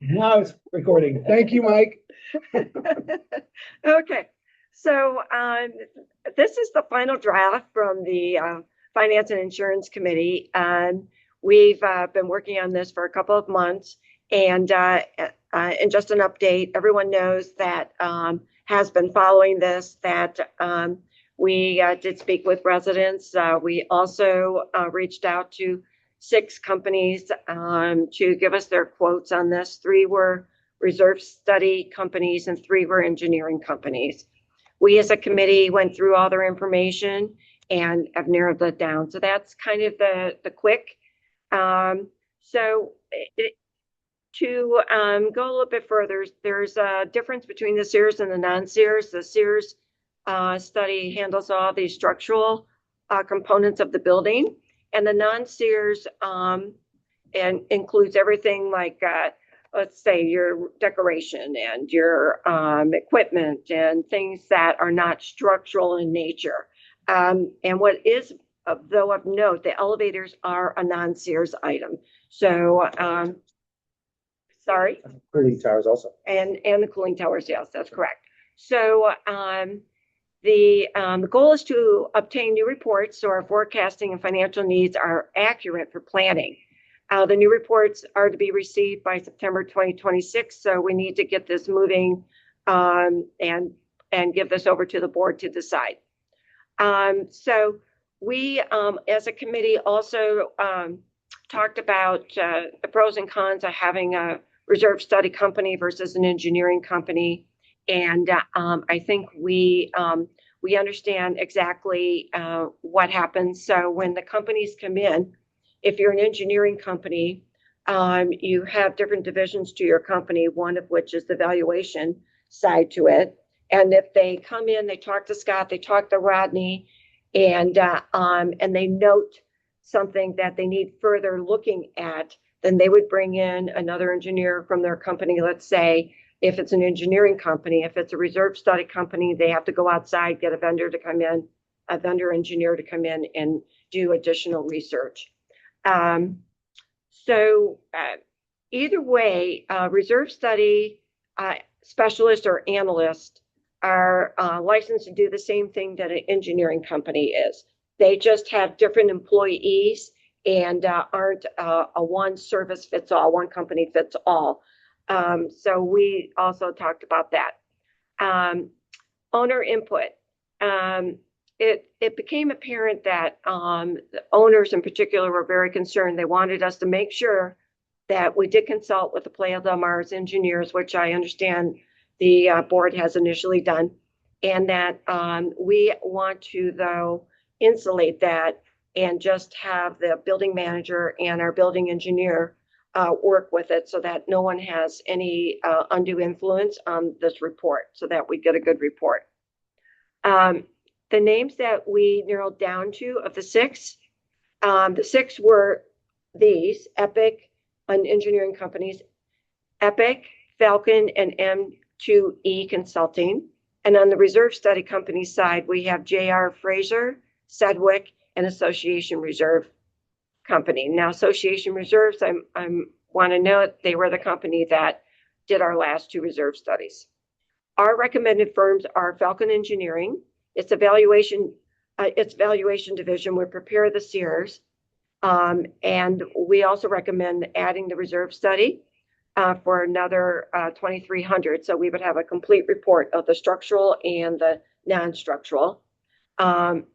Now it's recording. Thank you, Mike. Okay, so this is the final draft from the Finance and Insurance Committee. We've been working on this for a couple of months, and just an update, everyone knows that has been following this, that we did speak with residents. We also reached out to 6 companies to give us their quotes on this. 3 were reserve study companies and 3 were engineering companies. We as a committee went through all their information and have narrowed that down. So that's kind of the quick. So to go a little bit further, there's a difference between the Sears and the non-Sears. The Sears study handles all the structural components of the building, and the non-Sears and includes everything like let's say your decoration and your equipment and things that are not structural in nature. And what is though of note, the elevators are a non-Sears item. So sorry. Cooling towers also. And the cooling towers, yes, that's correct. So the goal is to obtain new reports so our forecasting and financial needs are accurate for planning. The new reports are to be received by September 2026, so we need to get this moving and give this over to the board to decide. So we, as a committee, also talked about the pros and cons of having a reserve study company versus an engineering company. And I think we understand exactly what happens. So when the companies come in, if you're an engineering company, you have different divisions to your company, one of which is the valuation side to it. And if they come in, they talk to Scott, they talk to Rodney, and they note something that they need further looking at, then they would bring in another engineer from their company. Let's say if it's an engineering company, if it's a reserve study company, they have to go outside, get a vendor to come in, a vendor engineer to come in and do additional research. So either way, reserve study specialist or analyst are licensed to do the same thing that an engineering company is. They just have different employees and aren't a one service fits all, one company fits all. So we also talked about that. Owner input. It became apparent that the owners in particular were very concerned. They wanted us to make sure that we did consult with the Playa del Mar's engineers, which I understand the board has initially done, and that we want to, though, insulate that and just have the building manager and our building engineer work with it so that no one has any undue influence on this report so that we get a good report. The names that we narrowed down to of the 6 were these: Epic and engineering companies, Epic, Falcon, and M2E Consulting. And on the reserve study company side, we have J.R. Fraser, Sedgwick, and Association Reserve Company. Now, Association Reserves, I want to note, they were the company that did our last 2 reserve studies. Our recommended firms are Falcon Engineering. Its valuation division would prepare the Sears. And we also recommend adding the reserve study for another 2,300. So we would have a complete report of the structural and the non-structural. And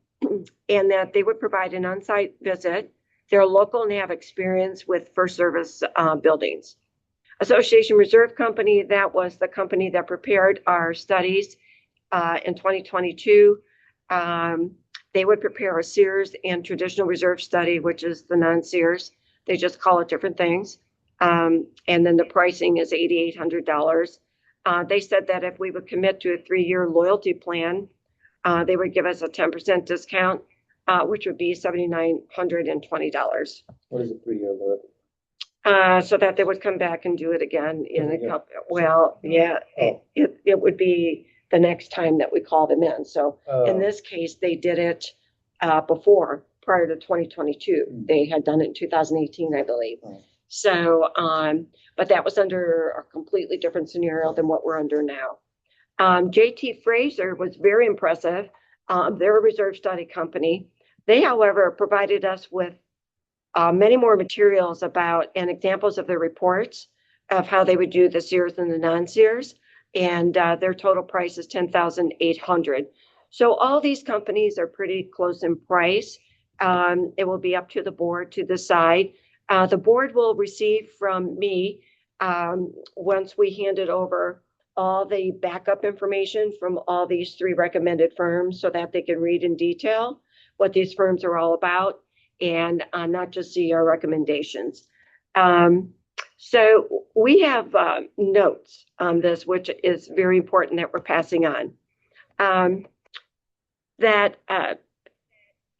that they would provide an on-site visit. They're local and have experience with first service buildings. Association Reserve Company, that was the company that prepared our studies in 2022. They would prepare a Sears and traditional reserve study, which is the non-Sears. They just call it different things. And then the pricing is $8,800. They said that if we would commit to a 3-year loyalty plan, they would give us a 10% discount, which would be $7,920. What is a 3-year loyalty? So that they would come back and do it again in a couple. Well, yeah, it would be the next time that we call them in. So in this case, they did it prior to 2022. They had done it in 2018, I believe. So, but that was under a completely different scenario than what we're under now. JT Fraser was very impressive. They're a reserve study company. They, however, provided us with many more materials about and examples of their reports of how they would do the SEERs and the non-SEERs, and their total price is $10,800. So all these companies are pretty close in price. It will be up to the board to decide. The board will receive from me, once we hand it over, all the backup information from all these three recommended firms so that they can read in detail what these firms are all about and not just see our recommendations. So we have notes on this, which is very important that we're passing on. That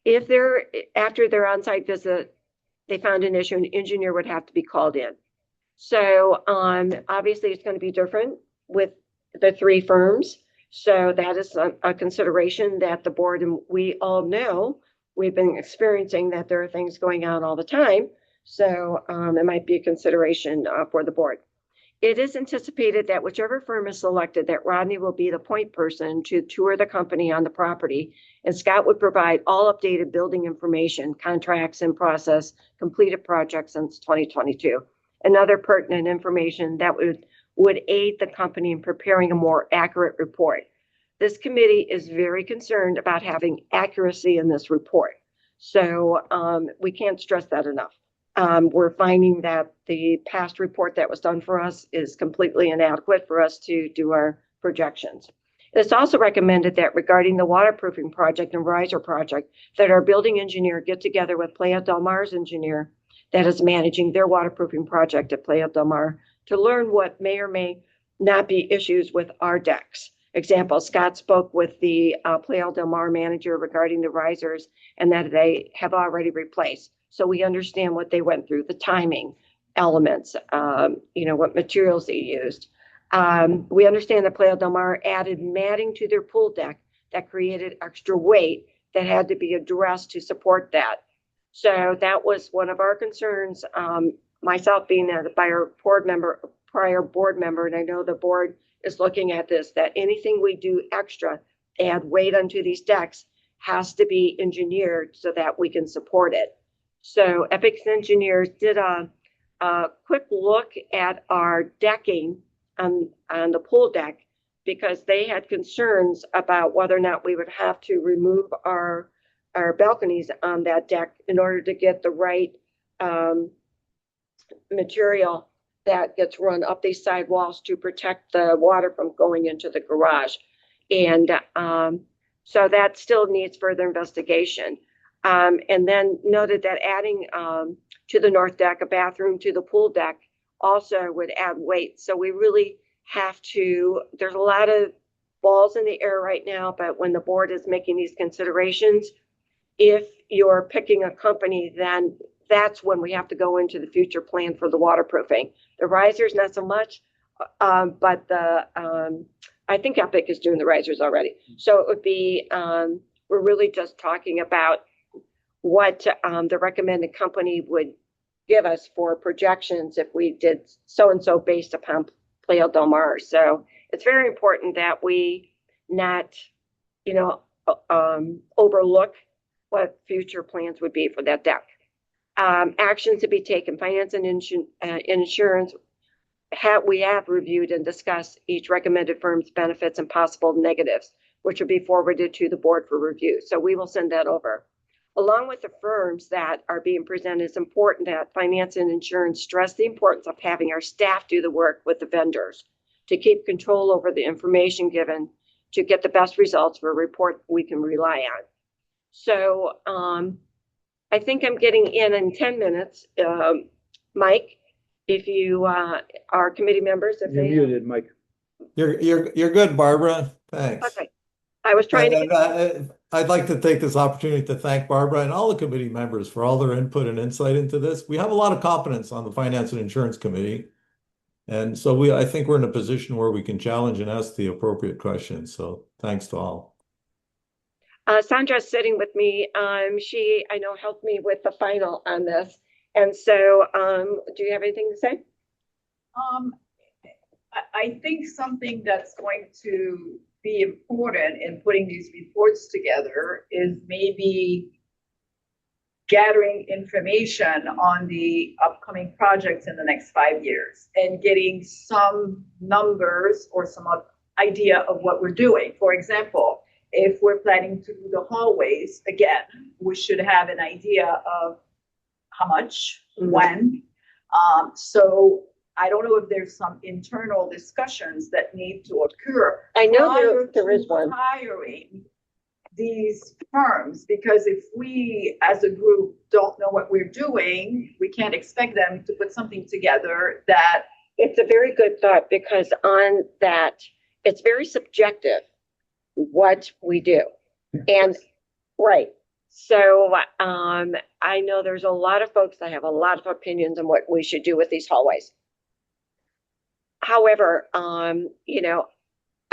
if they're, after their on-site visit, they found an issue, an engineer would have to be called in. So obviously it's going to be different with the three firms. So that is a consideration that the board, and we all know, we've been experiencing that there are things going on all the time. So it might be a consideration for the board. It is anticipated that whichever firm is selected, that Rodney will be the point person to tour the company on the property, and Scott would provide all updated building information, contracts in process, completed projects since 2022, and other pertinent information that would aid the company in preparing a more accurate report. This committee is very concerned about having accuracy in this report. So we can't stress that enough. We're finding that the past report that was done for us is completely inadequate for us to do our projections. It's also recommended that regarding the waterproofing project and riser project, that our building engineer get together with Playa del Mar's engineer that is managing their waterproofing project at Playa del Mar to learn what may or may not be issues with our decks. Example, Scott spoke with the Playa del Mar manager regarding the risers and that they have already replaced. So we understand what they went through, the timing elements, what materials they used. We understand that Playa del Mar added matting to their pool deck that created extra weight that had to be addressed to support that. So that was one of our concerns, myself being a prior board member, and I know the board is looking at this, that anything we do extra, add weight onto these decks, has to be engineered so that we can support it. So Epic's engineers did a quick look at our decking on the pool deck because they had concerns about whether or not we would have to remove our balconies on that deck in order to get the right material that gets run up these side walls to protect the water from going into the garage. And so that still needs further investigation. And then noted that adding to the north deck a bathroom to the pool deck also would add weight. So we really have to, there's a lot of balls in the air right now, but when the board is making these considerations, if you're picking a company, then that's when we have to go into the future plan for the waterproofing. The risers, not so much, but I think Epic is doing the risers already. So it would be, we're really just talking about what the recommended company would give us for projections if we did so-and-so based upon Playa del Mar. So it's very important that we not, overlook what future plans would be for that deck. Actions to be taken, finance and insurance. We have reviewed and discussed each recommended firm's benefits and possible negatives, which will be forwarded to the board for review. So we will send that over. Along with the firms that are being presented, it's important that finance and insurance stress the importance of having our staff do the work with the vendors to keep control over the information given to get the best results for a report we can rely on. So I think I'm getting in 10 minutes. Mike, if you are committee members, if You're muted, Mike. You're good, Barbara. Thanks. Okay. I was trying to. I'd like to take this opportunity to thank Barbara and all the committee members for all their input and insight into this. We have a lot of competence on the Finance and Insurance Committee. And so I think we're in a position where we can challenge and ask the appropriate questions. So thanks to all. Sandra's sitting with me. She, I know, helped me with the final on this. And so, do you have anything to say? Um, I think something that's going to be important in putting these reports together is maybe gathering information on the upcoming projects in the next 5 years and getting some numbers or some idea of what we're doing. For example, if we're planning to do the hallways again, we should have an idea of how much, when. So I don't know if there's some internal discussions that need to occur. I know prior there is to one. hiring these firms, because if we as a group don't know what we're doing, we can't expect them to put something together that. It's a very good thought, because on that, it's very subjective what we do. And right. So I know there's a lot of folks that have a lot of opinions on what we should do with these hallways. However, you know,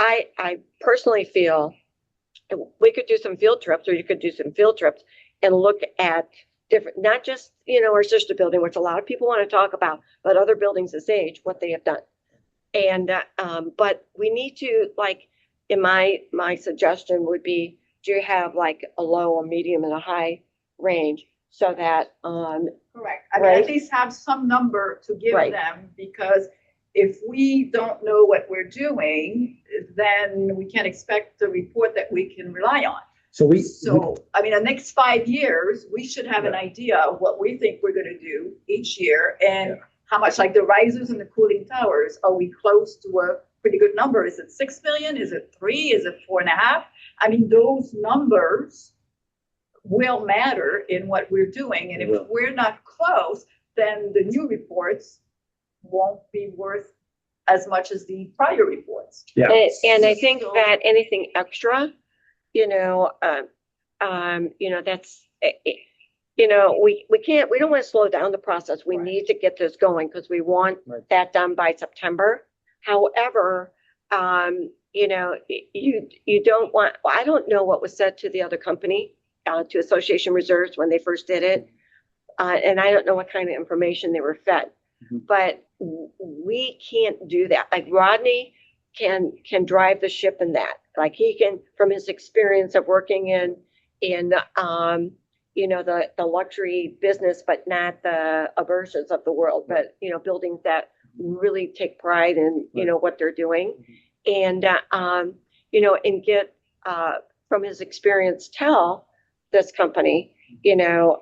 I personally feel we could do some field trips, or you could do some field trips and look at different, not just, you know, our sister building, which a lot of people want to talk about, but other buildings this age, what they have done. And, but we need to, like, in my suggestion would be, do you have like a low, a medium, and a high range, so that, Correct. I mean, right. at least have some number to give Right. them, because if we don't know what we're doing, then we can't expect a report that we can rely on. So I mean, the next 5 years, we should have an idea of what we think we're gonna do each year, and how much, like the risers and the cooling towers, are we close to a pretty good number? Is it 6 million? Is it 3? Is it 4.5? I mean, those numbers will matter in what we're doing, and if we're not close, then the new reports won't be worth as much as the prior reports. Yeah. And I think that anything extra, you know, that's, you know, we don't want to slow down the process. We need to get this going, because we want that done by September. However, you know, you don't want, I don't know what was said to the other company, to Association Reserves, when they first did it. And I don't know what kind of information they were fed, but we can't do that. Like Rodney can drive the ship in that. Like he can, from his experience of working in you know, the luxury business, but not the Aversions of the world, but, you know, buildings that really take pride in, you know, what they're doing. And, you know, and get, from his experience, tell this company, you know,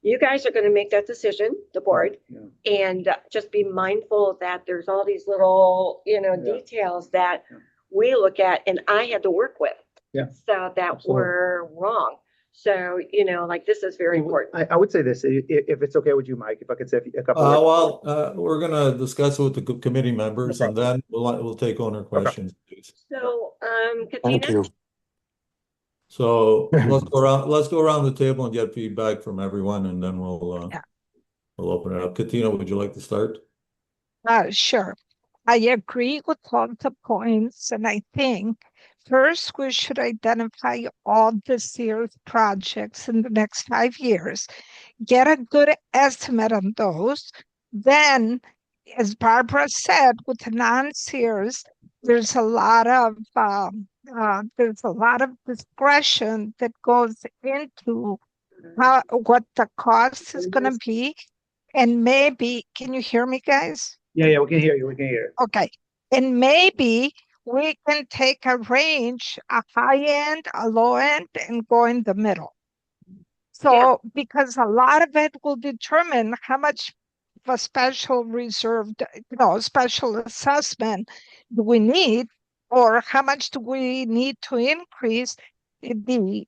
you guys are going to make that decision, the board, and just be mindful that there's all these little, you know, details that we look at and I had to work with. So that we're wrong. So, you know, like, this is very important. I would say this, if it's okay with you, Mike, if I could say a couple. Well, we're going to discuss it with the committee members, and then we'll take owner questions. So, Katina? Thank you. So let's go around the table and get feedback from everyone, and then we'll open it up. Katina, would you like to start? Sure. I agree with all the points, and I think first we should identify all the Sears projects in the next 5 years, get a good estimate on those. Then, as Barbara said, with the non-Sears, there's a lot of discretion that goes into what the cost is going to be, and maybe, can you hear me, guys? Yeah, we can hear you. Okay, and maybe we can take a range, a high end, a low end, and go in the middle. So, because a lot of it will determine how much of a special reserved, you know, special assessment do we need, or how much do we need to increase the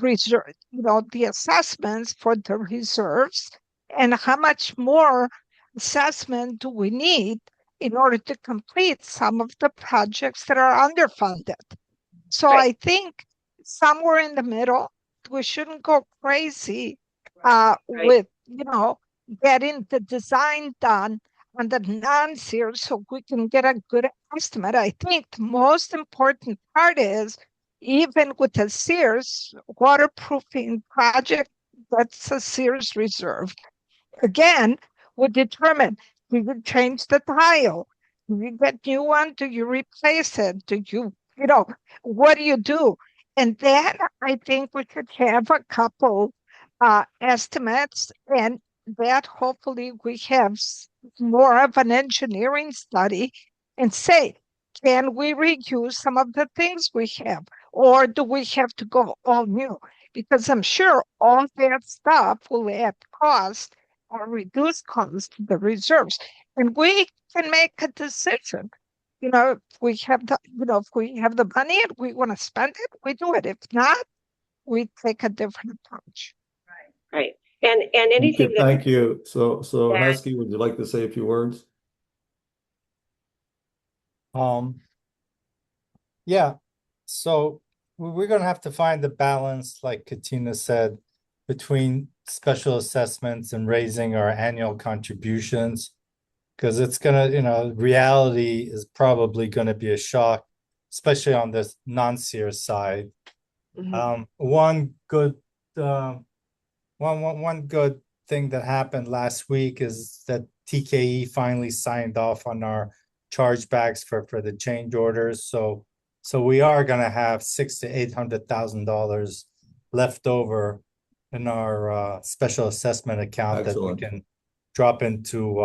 reserve, you know, the assessments for the reserves, and how much more assessment do we need in order to complete some of the projects that are underfunded. So I think somewhere in the middle, we shouldn't go crazy with, you know, getting the design done on the non-Sears so we can get a good estimate. I think the most important part is, even with the Sears waterproofing project, that's a Sears reserve. again, would determine, do you change the tile? Do you get new one? Do you replace it? Do you know, what do you do? And then I think we could have a couple estimates, and that hopefully we have more of an engineering study and say, can we reuse some of the things we have? Or do we have to go all new? Because I'm sure all that stuff will add cost or reduce cost to the reserves. And we can make a decision. If we have if we have the money and we want to spend it, we do it. If not, we take a different approach. Right. And anything Okay, that, thank you. So that Husky, would you like to say a few words? Yeah, so we're gonna have to find the balance, like Katina said, between special assessments and raising our annual contributions. Because it's gonna, reality is probably gonna be a shock, especially on this non-Sears side. Mhm. One good one good thing that happened last week is that TKE finally signed off on our chargebacks for the change orders. So we are gonna have $600,000 to $800,000 left over in our special assessment account that we Excellent. can drop into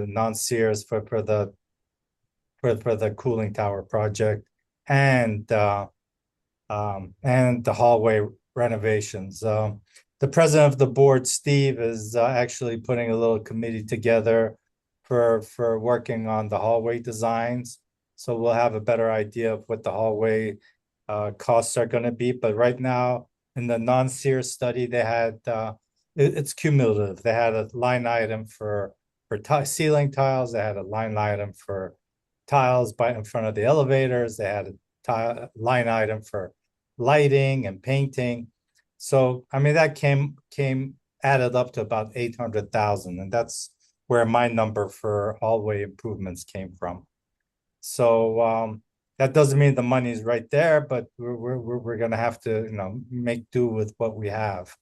non-Sears for the cooling tower project and the hallway renovations. The president of the board, Steve, is actually putting a little committee together for working on the hallway designs. So we'll have a better idea of what the hallway costs are going to be. But right now, in the non-Sears study, they had it's cumulative. They had a line item for ceiling tiles. They had a line item for tiles in front of the elevators. They had a line item for lighting and painting. So I mean that came added up to about 800,000, and that's where my number for hallway improvements came from. So that doesn't mean the money's right there, but we're gonna have to make do with what we have.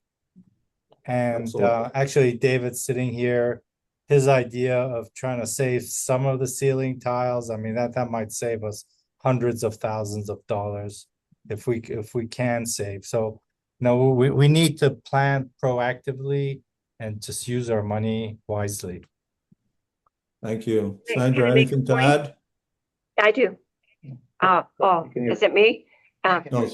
And actually, David's sitting here. His idea of trying to save some of the ceiling tiles, I mean that might save us hundreds of thousands of dollars if we can save. So no, we need to plan proactively and just use our money wisely. Thank you. Can I Sandra, make a anything to point? add? I do. Is it me? No,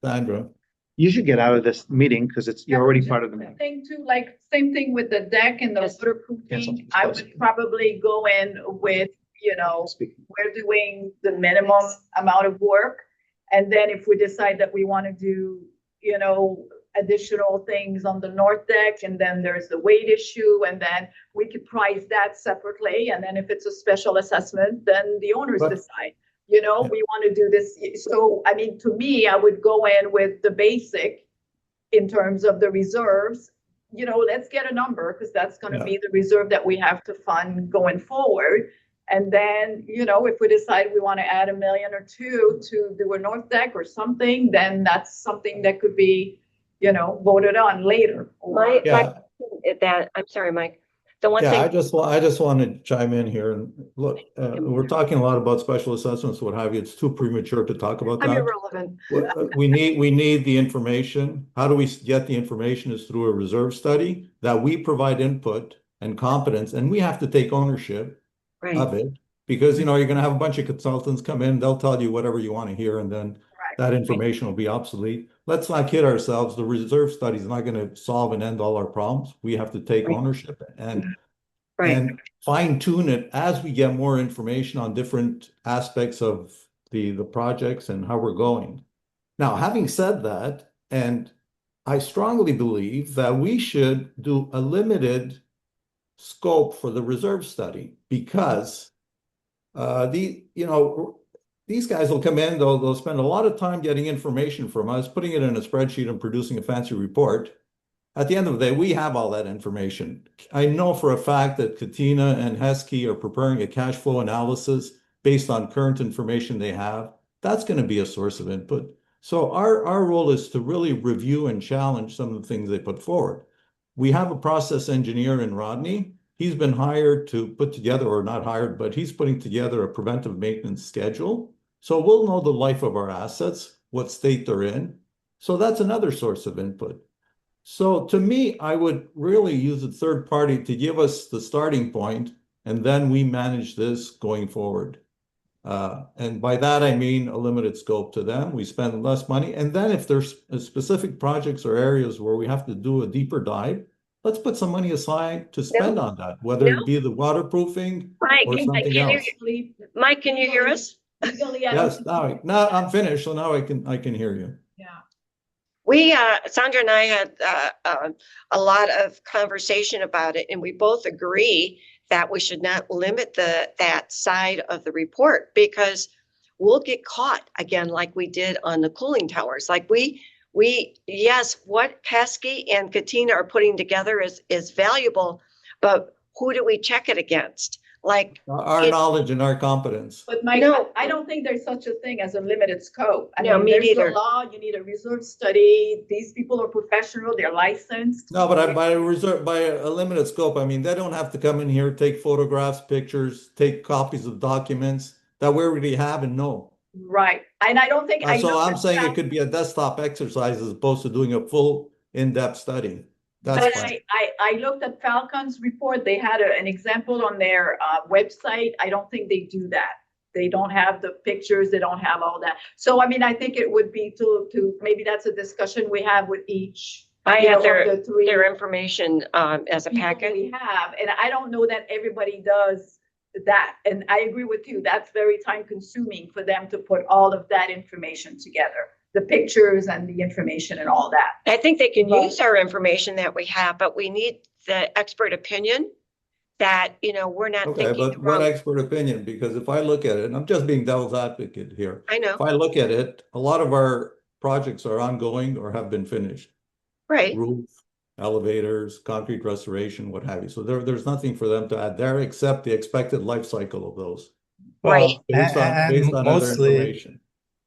Sandra. You should get out of this meeting because you're already part of the meeting. Thing too, like same thing with the deck and the Yes. waterproofing. I would probably go in with, we're doing the minimum amount of work. And then if we decide that we want to do, additional things on the north deck, and then there's the weight issue, and then we could price that separately. And then if it's a special assessment, then the owners decide. We want to do this. So, I mean, to me, I would go in with the basic in terms of the reserves. Let's get a number because that's going to be the reserve that we have to fund going forward. And then, if we decide we want to add $1 million or $2 million to do a north deck or something, then that's something that could be, voted on later. I'm sorry, Mike. The one Yeah, thing. I just want to chime in here and look, we're talking a lot about special assessments, what have you. It's too premature to talk about I'm that. irrelevant. We need the information. How do we get the information is through a reserve study that we provide input and competence, and we have to take ownership of it because, you're going to have a bunch of consultants come in, they'll tell you whatever you want to hear, and then that information will be obsolete. Let's not kid ourselves. The reserve study is not going to solve and end all our problems. We have to take ownership and fine tune it as we get more information on different aspects of the projects and how we're going. Now, having said that, and I strongly believe that we should do a limited scope for the reserve study because these guys will come in, they'll spend a lot of time getting information from us, putting it in a spreadsheet and producing a fancy report. At the end of the day, we have all that information. I know for a fact that Katina and Heskey are preparing a cash flow analysis based on current information they have. That's going to be a source of input. So our role is to really review and challenge some of the things they put forward. we have a process engineer in Rodney. He's been hired to put together, or not hired, but he's putting together a preventive maintenance schedule. So we'll know the life of our assets, what state they're in. So that's another source of input. So to me, I would really use a third party to give us the starting point, and then we manage this going forward. And by that, I mean a limited scope to them. We spend less money. And then if there's specific projects or areas where we have to do a deeper dive, let's put some money aside to spend on that, whether No. it be the waterproofing Mike, or something can you, else. Mike, can you hear us? Legally, I don't Yes, think now I'm finished, so now I can hear you. Yeah. We, Sandra and I had a lot of conversation about it, and we both agree that we should not limit that side of the report because we'll get caught again, like we did on the cooling towers. Like yes, what Kesky and Katina are putting together is valuable, but who do we check it against? Like Our knowledge and our competence. But Mike, No. I don't think there's such a thing as a limited scope. I No, mean, me there's neither. a law, you need a reserve study. These people are professional, they're licensed. No, but by a limited scope, I mean, they don't have to come in here, take photographs, pictures, take copies of documents that we already have and know. Right. And I don't think. I So know I'm that saying it sounds- could be a desktop exercise as opposed to doing a full in-depth study. That's But fine. I looked at Falcon's report. They had an example on their website. I don't think they do that. They don't have the pictures. They don't have all that. So, I mean, I think it would be to maybe that's a discussion we have with each. I you have know, of the three their information as a people packet. we have, and I don't know that everybody does that. And I agree with you. That's very time consuming for them to put all of that information together, the pictures and the information and all that. I think they can But- use our information that we have, but we need the expert opinion that, we're not Okay, thinking but the what wrong. expert opinion? Because if I look at it, and I'm just being devil's advocate here. I know, If I look at it, a lot of our projects are ongoing or have been finished. right? Roof, elevators, concrete restoration, what have you. So there's nothing for them to add there except the expected life cycle of those Right. Well, based on other mostly information.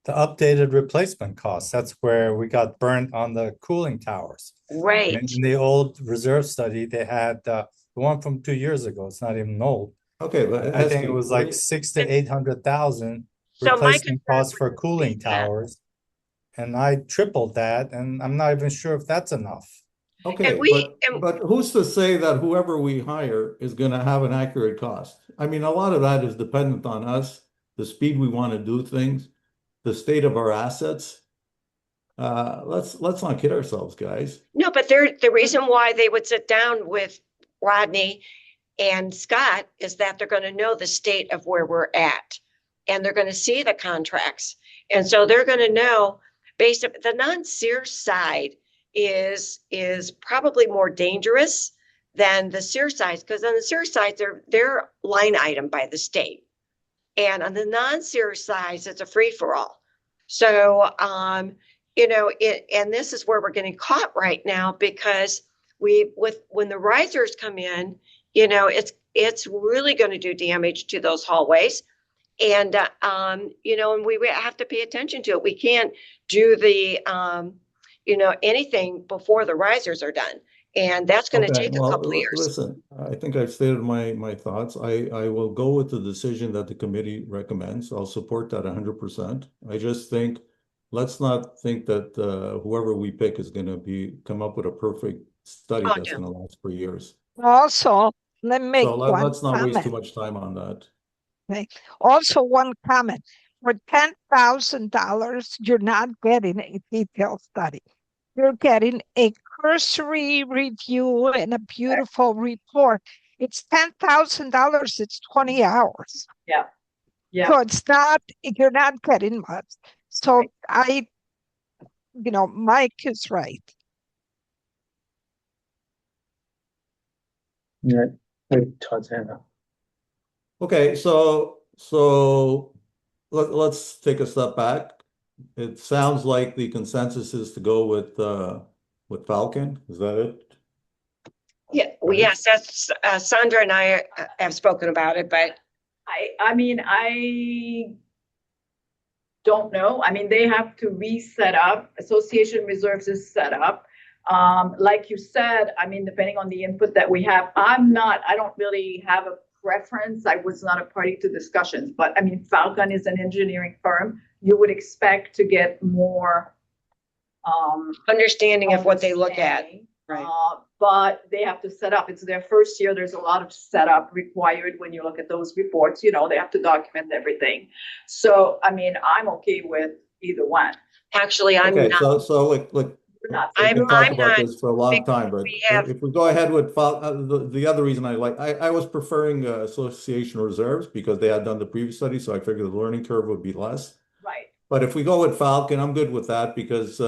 the updated replacement costs. That's where we got burnt on the cooling towers. Right. In the old reserve study, they had the one from 2 years ago. It's not even old. Okay, but I think it Heskey, was like 600 to 800,000 So my replacement concern costs for would cooling be that- towers. And I tripled that, and I'm not even sure if that's enough. Okay, but who's to say that whoever we hire is going to have an accurate cost? I mean, a lot of that is dependent on us, the speed we want to do things, the state of our assets. Let's not kid ourselves, guys. No, but the reason why they would sit down with Rodney and Scott is that they're going to know the state of where we're at, and they're going to see the contracts, and so they're going to know based on the non-Sears side is probably more dangerous than the Sears side, because on the Sears side they're line item by the state, and on the non-Sears side it's a free for all. So and this is where we're getting caught right now because when the risers come in, it's really going to do damage to those hallways. And, and we have to pay attention to it. We can't do the, anything before the risers are done. And that's going to Okay, take a well, couple of years. listen, I think I've stated my thoughts. I will go with the decision that the committee recommends. I'll support that 100%. I just think, let's not think that whoever we pick is going to come up with a perfect study Oh, that's no. going to last for years. Also, let me make So one let's not waste too comment. much time on that. Okay. Also, one comment. For $10,000, you're not getting a detailed study. You're getting a cursory review and a beautiful report. It's $10,000. It's 20 hours. Yeah. So you're not getting much. So Mike is right. Yeah, wait, Todd's hand up. Okay, so let's take a step back. It sounds like the consensus is to go with Falcon. Is that it? Yeah, well, Right. yes, that's Sandra and I have spoken about it, but I mean, I don't know. I mean, they have to reset up. Association Reserves is set up. Like you said, I mean, depending on the input that we have, I don't really have a preference. I was not a party to discussions, but I mean, Falcon is an engineering firm. You would expect to get more Understanding of what they look at. understanding. Right. But they have to set up. It's their first year. There's a lot of setup required when you look at those reports. You know, they have to document everything. So, I mean, I'm okay with either one. Actually, I'm Okay, not. so look, We're not. we can I'm talk about not this for a long because time, but we have- if we go ahead with the other reason I was preferring association reserves because they had done the previous study, so I figured the learning curve would be less. Right. But if we go with Falcon, I'm good with that because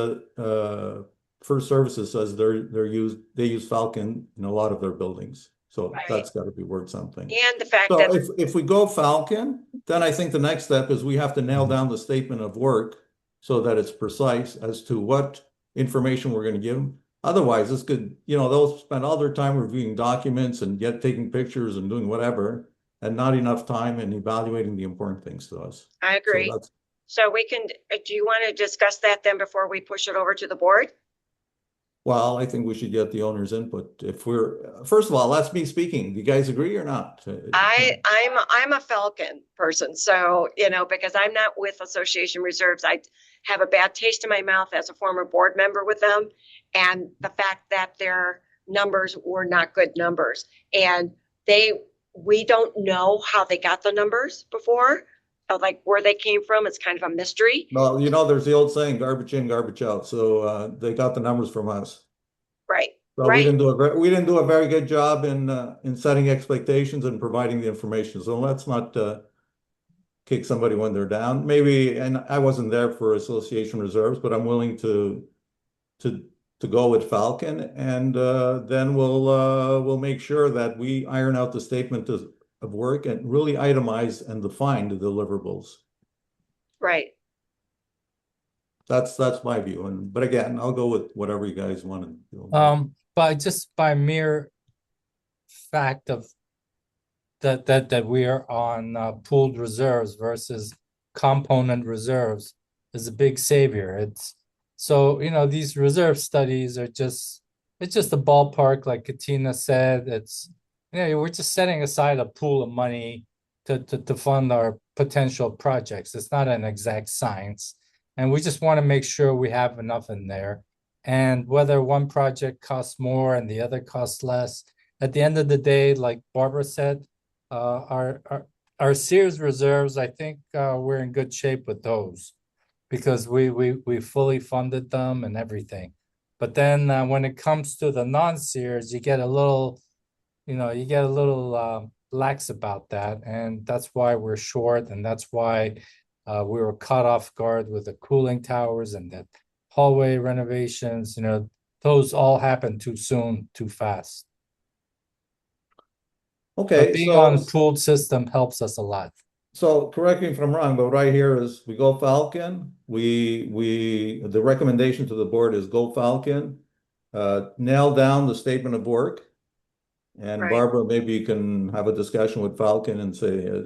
First Services says they use Falcon in a lot of their buildings, so Right. that's got to be worth something. And the fact So that if we go Falcon, then I think the next step is we have to nail down the statement of work so that it's precise as to what information we're going to give them. Otherwise, this could, they'll spend all their time reviewing documents and taking pictures and doing whatever, and not enough time in evaluating the important things to us. I So agree. that's, So we can, do you want to discuss that then before we push it over to the board? well, I think we should get the owner's input. First of all, that's me speaking. Do you guys agree or not? I'm a Falcon person, so, because I'm not with Association Reserves, I have a bad taste in my mouth as a former board member with them. And the fact that their numbers were not good numbers. And we don't know how they got the numbers before, like where they came from. It's kind of a mystery. Well, there's the old saying, garbage in, garbage out. So they got the numbers from us. Right. So Right. we didn't do a very good job in setting expectations and providing the information. So let's not kick somebody when they're down. Maybe, and I wasn't there for Association Reserves, but I'm willing to go with Falcon, and then we'll make sure that we iron out the statement of work and really itemize and define the deliverables. Right. That's my view. But again, I'll go with whatever you guys want to do. But just by mere fact of that we are on pooled reserves versus component reserves is a big savior. It's so these reserve studies are it's just a ballpark, like Katina said. It's we're just setting aside a pool of money to fund our potential projects. It's not an exact science, and we just want to make sure we have enough in there. And whether one project costs more and the other costs less, at the end of the day, like Barbara said, our Sears reserves, I think we're in good shape with those because we fully funded them and everything. But then when it comes to the non-Sears, you get a little lax about that, and that's why we're short, and that's why we were caught off guard with the cooling towers and the hallway renovations. Those all happened too soon, too fast. Okay, But being on a pooled system helps us a lot. So correct me if I'm wrong, but right here is we go Falcon. The recommendation to the board is go Falcon. Nail down the statement of work. And Right. Barbara, maybe you can have a discussion with Falcon and say,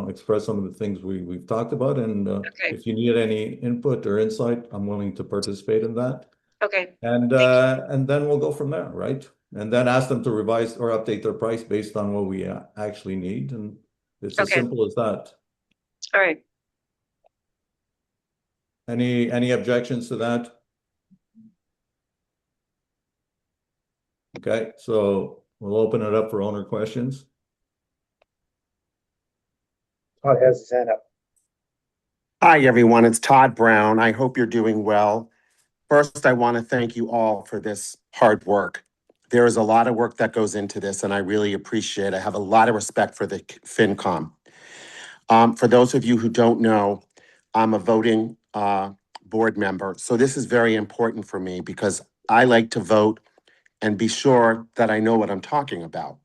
express some of the things we've talked about. And Okay. if you need any input or insight, I'm willing to participate in that. Okay. And then we'll go from there, right? And then ask them to revise or update their price based on what we actually need. And it's as Okay. simple as that. All right. Any objections to that? Okay, so we'll open it up for owner questions. Todd has his hand up. Hi, everyone. It's Todd Brown. I hope you're doing well. First, I want to thank you all for this hard work. There is a lot of work that goes into this, and I really appreciate it. I have a lot of respect for the FinCom. For those of you who don't know, I'm a voting board member. So this is very important for me because I like to vote and be sure that I know what I'm talking about.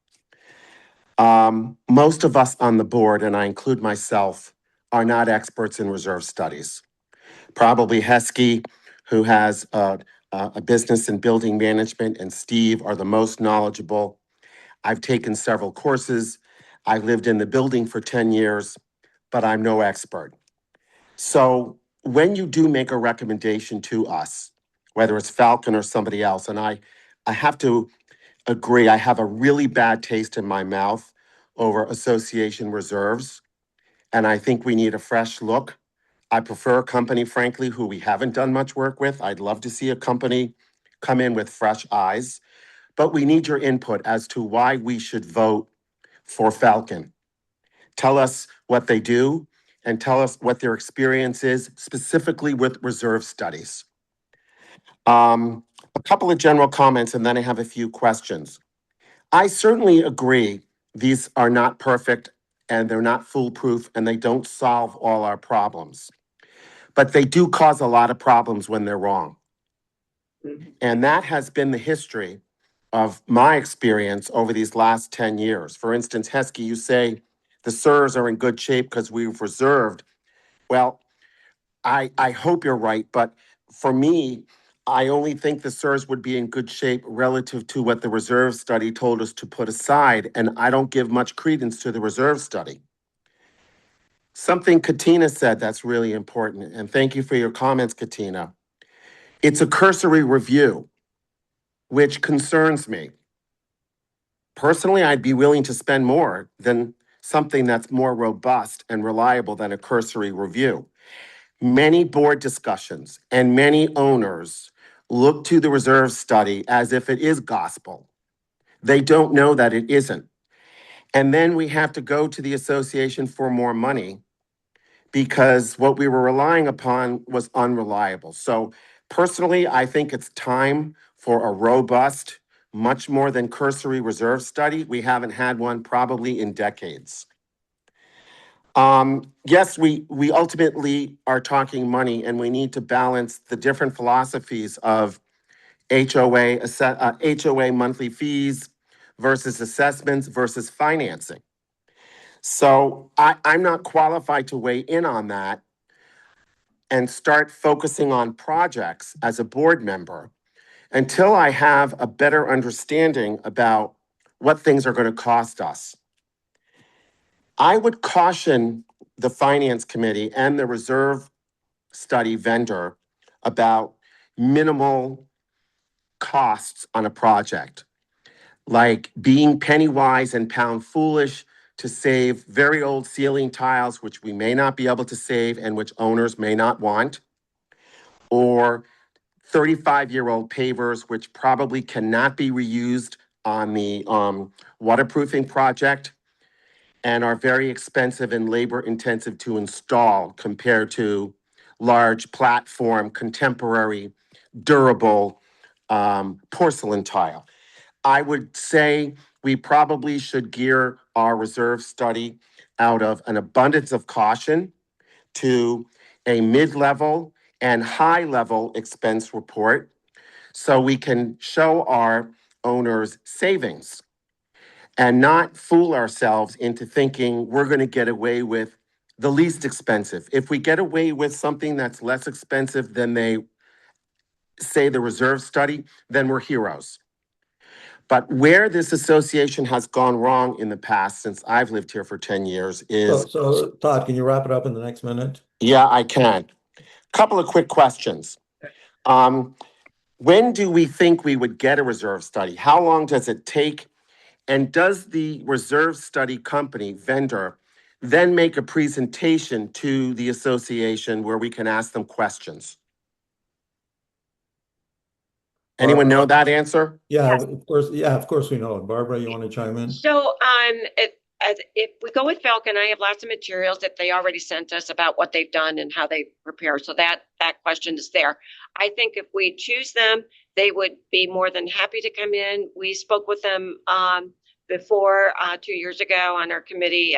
Most of us on the board, and I include myself, are not experts in reserve studies. Probably Heskey, who has a business in building management, and Steve are the most knowledgeable. I've taken several courses. I've lived in the building for 10 years, but I'm no expert. So when you do make a recommendation to us, whether it's Falcon or somebody else. And I have to agree, I have a really bad taste in my mouth over association reserves. And I think we need a fresh look. I prefer a company, frankly, who we haven't done much work with. I'd love to see a company come in with fresh eyes. But we need your input as to why we should vote for Falcon. Tell us what they do and tell us what their experience is, specifically with reserve studies. A couple of general comments, and then I have a few questions. I certainly agree these are not perfect and they're not foolproof and they don't solve all our problems. But they do cause a lot of problems when they're wrong. And that has been the history of my experience over these last 10 years. For instance, Heskey, you say the SIRS are in good shape because we've reserved. Well, I hope you're right, but for me, I only think the SIRS would be in good shape relative to what the reserve study told us to put aside, and I don't give much credence to the reserve study. Something Katina said that's really important, and thank you for your comments, Katina. It's a cursory review, which concerns me. Personally, I'd be willing to spend more than something that's more robust and reliable than a cursory review. Many board discussions and many owners look to the reserve study as if it is gospel. They don't know that it isn't. And then we have to go to the association for more money because what we were relying upon was unreliable. So personally, I think it's time for a robust, much more than cursory reserve study. We haven't had one probably in decades. Yes, we ultimately are talking money and we need to balance the different philosophies of HOA monthly fees versus assessments versus financing. So I'm not qualified to weigh in on that and start focusing on projects as a board member until I have a better understanding about what things are going to cost us. I would caution the finance committee and the reserve study vendor about minimal costs on a project, like being penny wise and pound foolish to save very old ceiling tiles, which we may not be able to save and which owners may not want, or 35-year-old pavers, which probably cannot be reused on the waterproofing project and are very expensive and labor intensive to install compared to large platform, contemporary, durable porcelain tile. I would say we probably should gear our reserve study out of an abundance of caution to a mid-level and high-level expense report so we can show our owners savings and not fool ourselves into thinking we're going to get away with the least expensive. If we get away with something that's less expensive than they say the reserve study, then we're heroes. But where this association has gone wrong in the past, since I've lived here for 10 years, is... So Todd, can you wrap it up in the next minute? Yeah, I can. Couple of quick questions. When do we think we would get a reserve study? How long does it take? And does the reserve study company, vendor, then make a presentation to the association where we can ask them questions? Anyone know that answer? Yeah, of course. Yeah, of course we know it. Barbara, you want to chime in? So, if we go with Falcon, I have lots of materials that they already sent us about what they've done and how they prepare. So that question is there. I think if we choose them, they would be more than happy to come in. We spoke with them before 2 years ago on our committee,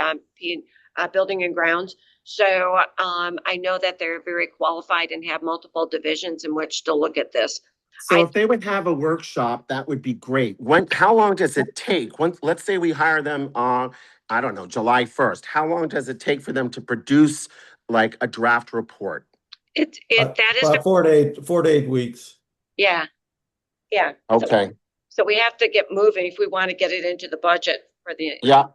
building and grounds. So I know that they're very qualified and have multiple divisions in which to look at this. So if they would have a workshop, that would be great. How long does it take? Let's say we hire them on, I don't know, July 1st. How long does it take for them to produce like a draft report? That is About 4 to 8 weeks. Yeah. Okay. So we have to get moving if we want to get it into the budget for the. Yeah.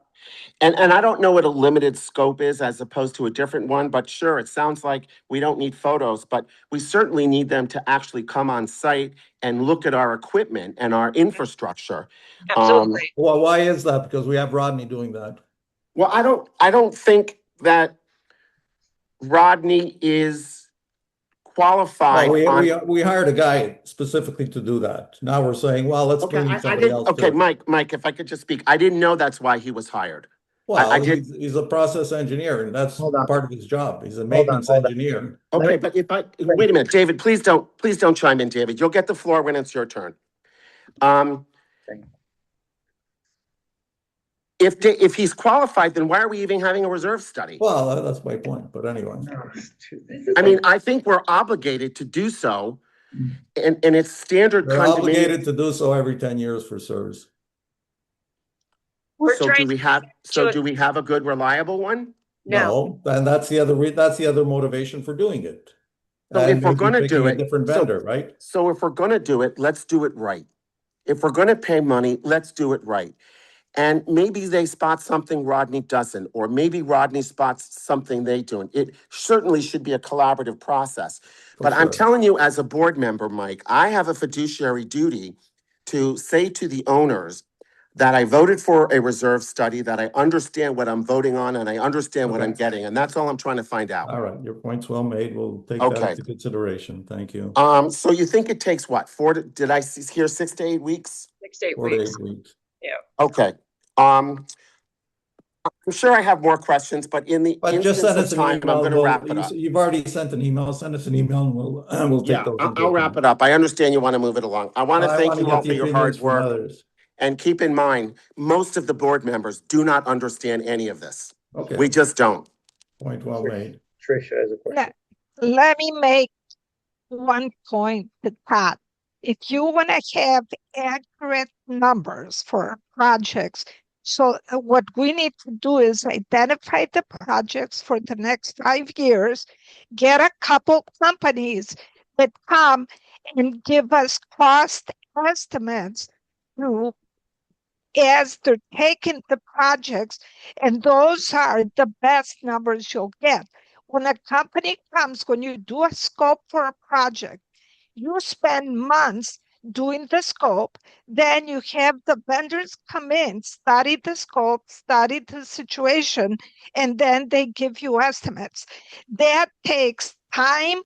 And I don't know what a limited scope is as opposed to a different one, but sure, it sounds like we don't need photos, but we certainly need them to actually come on site and look at our equipment and our infrastructure. Absolutely. Well, why is that? Because we have Rodney doing that. Well, I don't think that Rodney is qualified Well, we hired a guy specifically to do that. Now we're saying, well, let's Okay, bring in I somebody didn't, else okay, too. Mike, if I could just speak, I didn't know that's why he was hired. Well, did- he's a process engineer and that's Hold on. part of his job. He's a on, maintenance hold on. engineer. Okay, but wait a minute, David, please don't chime in, David. You'll get the floor when it's your turn. If he's qualified, then why are we even having a reserve study? Well, that's my point, but anyway. I mean, I think we're obligated to do so, and it's standard They're condominium. obligated to do so every 10 years for SERS. We're So trying do we have a good, reliable one? No, No, and that's the other motivation for doing it. So And if we're maybe gonna picking do a it, different vendor, right? So if we're gonna do it, let's do it right. If we're gonna pay money, let's do it right. And maybe they spot something Rodney doesn't, or maybe Rodney spots something they do. It certainly should be a collaborative process. For But I'm sure. telling you, as a board member, Mike, I have a fiduciary duty to say to the owners that I voted for a reserve study, that I understand what I'm voting on, and I understand what Okay. I'm getting. And that's all I'm trying to find out. All right, your point's well made. We'll take that Okay. into consideration. Thank you. So you think it takes what, did I hear 6 to 8 weeks? 6 to 8 4 to weeks. 8 weeks. Okay. I'm sure I have more questions, but in the But just instance send of us an time, I'm email. gonna wrap it up. You've already sent an email. Send us an email and we'll take Yeah, those. I'll wrap it up. I understand you want to move it along. I want to I thank want to you get all the for your opinions hard from work. others. And keep in mind, most of the board members do not understand any of this. Okay, We just don't. point well made. Tricia has a question. Let me make one point to Todd. If you want to have accurate numbers for projects, so what we need to do is identify the projects for the next 5 years, get a couple companies that come and give us cost estimates to as they're taking the projects, and those are the best numbers you'll get. When a company comes, when you do a scope for a project, you spend months doing the scope, then you have the vendors come in, study the scope, study the situation, and then they give you estimates. That takes time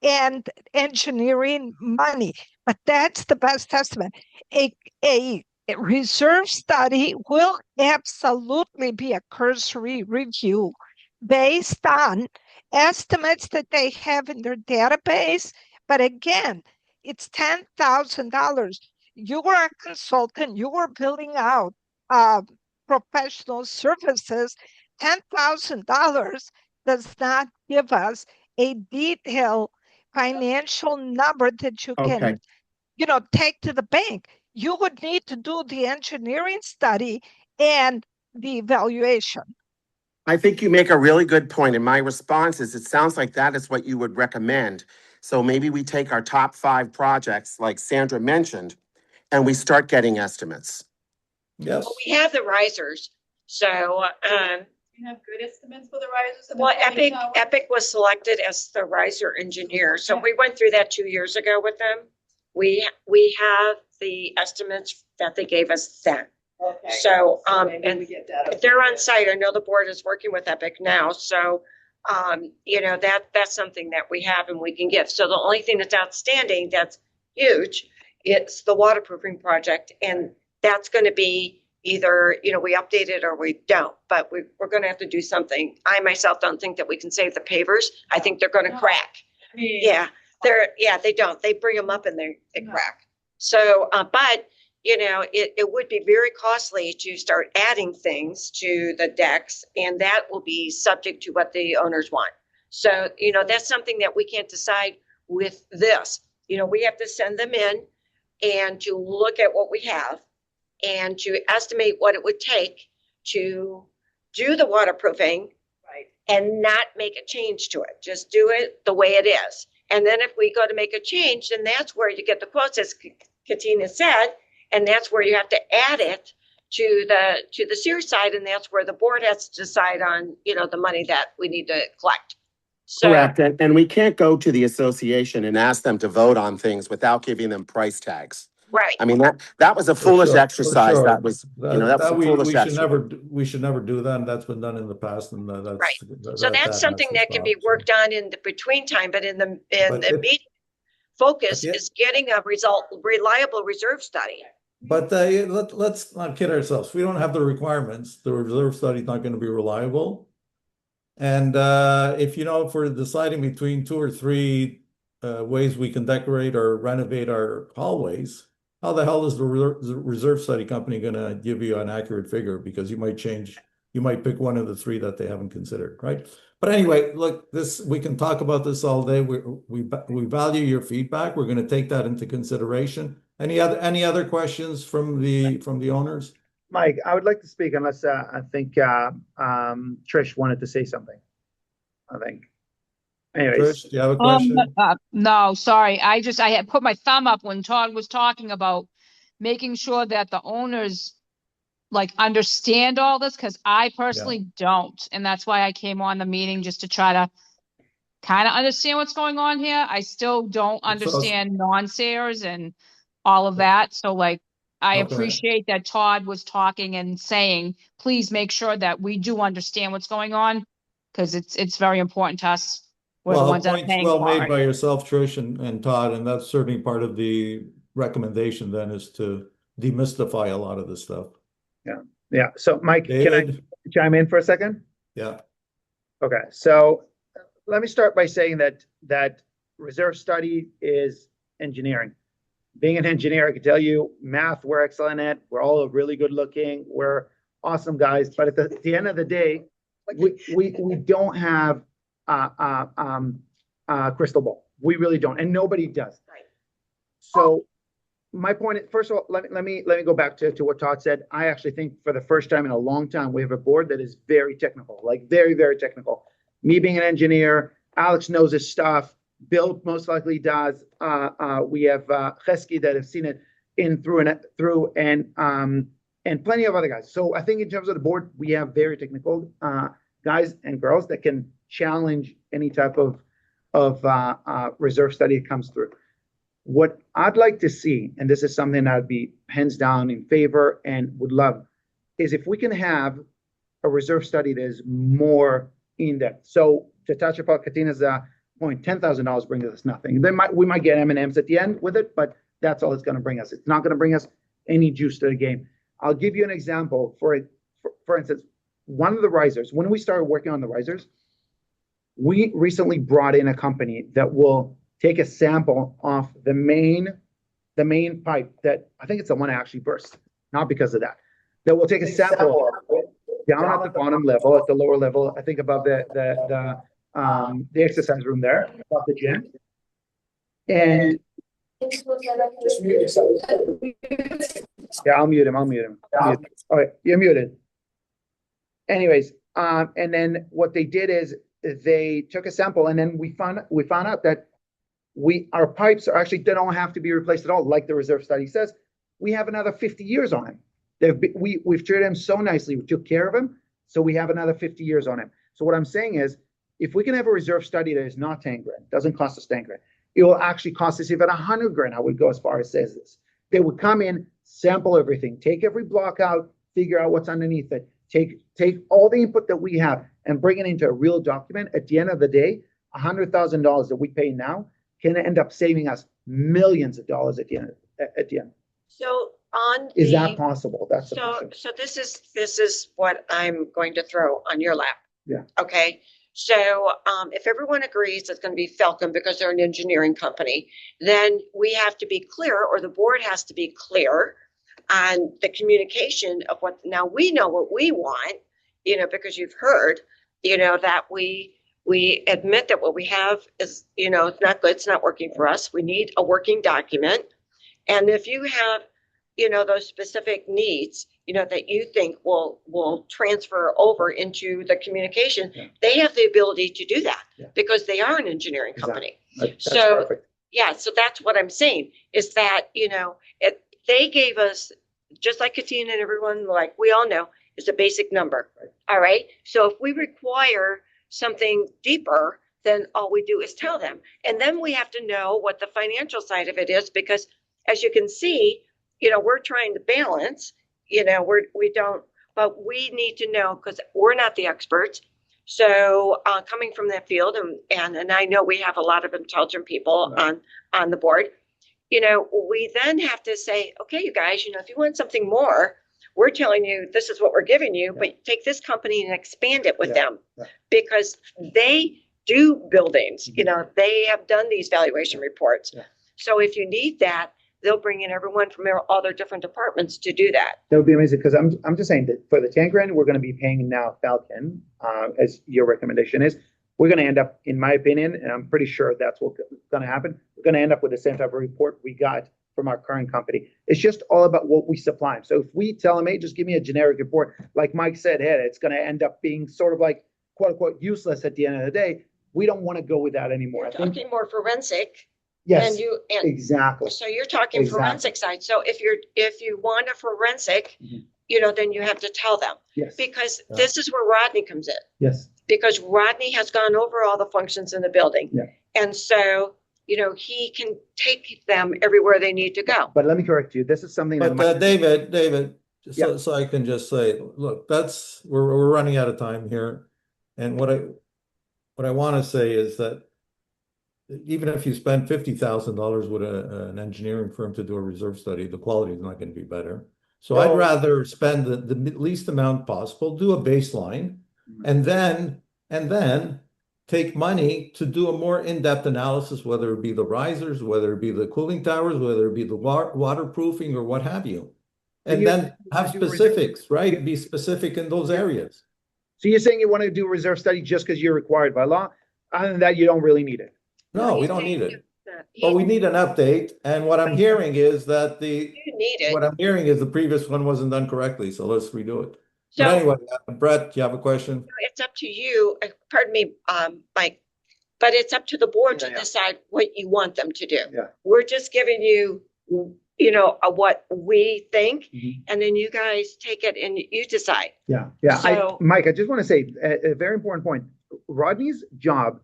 and engineering money, but that's the best estimate. A reserve study will absolutely be a cursory review based on estimates that they have in their database. But again, it's $10,000. You are a consultant, you are building out professional services. $10,000 does not give us a detailed financial number that you Okay. can, take to the bank. You would need to do the engineering study and the evaluation. I think you make a really good point. And my response is, it sounds like that is what you would recommend. So maybe we take our top 5 projects, like Sandra mentioned, and we start getting estimates. Yes. Well, we have the risers. So, You have good estimates for the risers? and the well, cooling tower? Epic was selected as the riser engineer. So we went through that 2 years ago with them. We have the estimates that they gave us then. Okay. So, maybe and we get that up. they're on site. I know the board is working with Epic now. So, that's something that we have and we can give. So the only thing that's outstanding, that's huge, it's the waterproofing project. And that's going to be either, we update it or we don't, but we're going to have to do something. I myself don't think that we can save the pavers. I think they're going to crack. Yeah, they don't. They bring them up and they No. crack. So, but it would be very costly to start adding things to the decks, and that will be subject to what the owners want. So, that's something that we can't decide with this. We have to send them in and to look at what we have and to estimate what it would take to do the waterproofing. Right. And not make a change to it. Just do it the way it is. And then if we go to make a change, then that's where you get the quotes, as Katina said, and that's where you have to add it to the Sears side, and that's where the board has to decide on, the money that we need to collect. So, Correct. And we can't go to the association and ask them to vote on things without giving them price tags. right. I mean, that was a For foolish sure, for exercise. sure. That was, that was a foolish we should exercise. we should never do that, and that's been done in the past, and Right. that's So that's something that can be worked on in the between time, but in the meeting focus is getting a reliable reserve study. But let's not kid ourselves. We don't have the requirements. The reserve study is not going to be reliable. And if if we're deciding between 2 or 3 ways we can decorate or renovate our hallways, how the hell is the reserve study company going to give you an accurate figure? Because you might pick one of the 3 that they haven't considered, right? But anyway, look, we can talk about this all day. We value your feedback. We're going to take that into consideration. Any other questions from the owners? Mike, I would like to speak unless I think Trish wanted to say something. I think. Anyways. Trish, do you have a question? No, sorry. I had put my thumb up when Todd was talking about making sure that the owners understand all this, because I personally don't. And that's why I came on the meeting, just to try to kind of understand what's going on here. I still don't understand non-sayers and all of that. So I appreciate that Todd was talking and saying, please make sure that we do understand what's going on, because it's very important to us. We're the ones that are paying well for made it. by yourself, Trish, and Todd, and that's certainly part of the recommendation then, is to demystify a lot of this stuff. Yeah. So Mike, David? can I chime in for a second? Yeah. Okay. So let me start by saying that reserve study is engineering. Being an engineer, I can tell you, math, we're excellent at. We're all really good looking. We're awesome guys. But at the end of the day, we don't have crystal ball. We really don't, and nobody does. Right. So my point is, first of all, let me go back to what Todd said. I actually think for the first time in a long time, we have a board that is very technical, very, very technical. Me being an engineer, Alex knows his stuff. Bill most likely does. We have Chesky that have seen it through, and plenty of other guys. So I think in terms of the board, we have very technical guys and girls that can challenge any type of reserve study that comes through. What I'd like to see, and this is something I'd be hands down in favor and would love, is if we can have a reserve study that is more in depth. So to touch upon Katina's point, $10,000 brings us nothing. We might get M&Ms at the end with it, but that's all it's going to bring us. It's not going to bring us any juice to the game. I'll give you an example. For instance, one of the risers, when we started working on the risers, we recently brought in a company that will take a sample off the main pipe that I think it's the one that actually burst, not because of that. That will take a sample down at the bottom level, at the lower level, I think above the exercise room there, above the gym. And yeah, I'll mute him. All right, you're muted. Anyways, and then what they did is they took a sample, and then we found out that our pipes are actually, they don't have to be replaced at all, like the reserve study says. We have another 50 years on him. We've treated him so nicely. We took care of him, so we have another 50 years on him. So what I'm saying is, if we can have a reserve study that is not 10 grand, doesn't cost us 10 grand, it will actually cost us even 100 grand. I would go as far as says this. They would come in, sample everything, take every block out, figure out what's underneath it, take all the input that we have and bring it into a real document. At the end of the day, $100,000 that we pay now can end up saving us millions of dollars at the end. So is that possible? That's the question. So this is what I'm going to throw on your lap. Yeah. Okay. So if everyone agrees it's going to be Falcon because they're an engineering company, then we have to be clear, or the board has to be clear on the communication of what. Now we know what we want, because you've heard, that we admit that what we have is, it's not good. It's not working for us. We need a working document. And if you have, those specific needs, that you think will transfer over into the communication, they have the ability to do that because they are an engineering company. That's so perfect. Yeah, so that's what I'm saying is that, they gave us just like Katina and everyone, like we all know, is a basic number. All right. So if we require something deeper, then all we do is tell them. And then we have to know what the financial side of it is, because as you can see, we're trying to balance, we don't, but we need to know, because we're not the experts. So coming from that field, and I know we have a lot of intelligent people on the board, we then have to say, okay, you guys, if you want something more, we're telling you this is what we're giving you, but take this company and expand it with them, because they do buildings, they have done these valuation reports. So if you need that, they'll bring in everyone from all their different departments to do that. That would be amazing, because I'm just saying that for the 10 grand, we're going to be paying now Falcon, as your recommendation is. We're going to end up, in my opinion, and I'm pretty sure that's what's going to happen, we're going to end up with the same type of report we got from our current company. It's just all about what we supply them. So if we tell them, hey, just give me a generic report, like Mike said, hey, it's going to end up being sort of like, quote unquote, useless at the end of the day. We don't want to go with that anymore. You're talking more forensic. Yes, and exactly. So you're talking forensic side. So if you want a forensic, then you have to tell them. Yes. Because this is where Rodney comes in. Yes. Because Rodney has gone over all the functions in the building. Yeah. And so, he can take them everywhere they need to go. But let me correct you. This is something that But David, so I can just say, look, we're running out of time here. And what I want to say is that even if you spend $50,000 with an engineering firm to do a reserve study, the quality is not going to be better. So I'd rather spend the least amount possible, do a baseline, and then take money to do a more in-depth analysis, whether it be the risers, whether it be the cooling towers, whether it be the waterproofing or what have you. And then have specifics, right? Be specific in those areas. So you're saying you want to do a reserve study just because you're required by law? Other than that, you don't really need it. No, we don't need it. But we need an update. And what I'm hearing is that what I'm hearing is the previous one wasn't done correctly. So let's redo it. So, but anyway, Brett, you have a question? It's up to you, pardon me, Mike, but it's up to the board to decide what you want them to do. Yeah. We're just giving you, what we think, and then you guys take it and you decide. Yeah. So, Mike, I just want to say a very important point. Rodney's job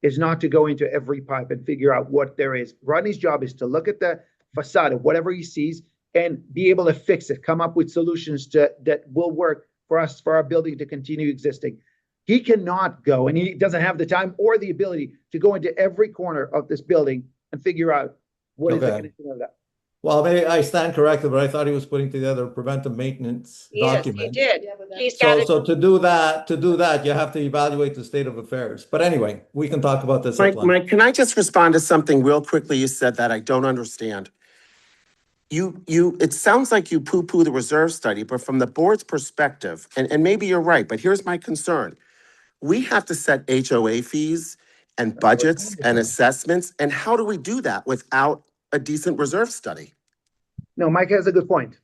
is not to go into every pipe and figure out what there is. Rodney's job is to look at the facade of whatever he sees and be able to fix it, come up with solutions that will work for us, for our building to continue existing. He cannot go, and he doesn't have the time or the ability to go into every corner of this building and figure out what is the condition of that. Well, maybe I stand corrected, but I thought he was putting together a preventive maintenance document. Yes, he did. So to do that, you have to evaluate the state of affairs. But anyway, we can talk about this. Mike, can I just respond to something real quickly you said that I don't understand? It sounds like you poo-poo the reserve study, but from the board's perspective, and maybe you're right, but here's my concern. We have to set HOA fees and budgets and assessments, and how do we do that without a decent reserve study? No, Mike has a good point.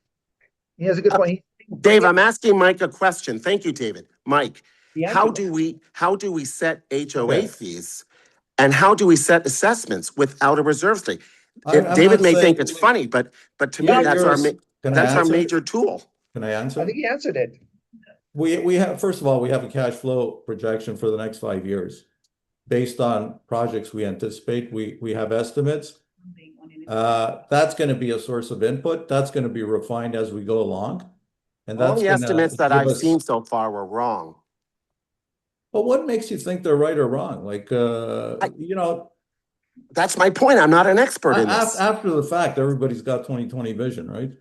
He has a good point. Dave, I'm asking Mike a question. Thank you, David. Mike, how do we set HOA fees and how do we set assessments without a reserve study? David may think it's funny, but to me, that's our major tool. Can I answer? I think he answered it. We have, first of all, we have a cash flow projection for the next 5 years. Based on projects we anticipate, we have estimates. That's going to be a source of input. That's going to be refined as we go along. And that's all the estimates that I've seen so far were wrong. But what makes you think they're right or wrong? Like, that's my point. I'm not an expert in this. After the fact, everybody's got 20/20 vision, right?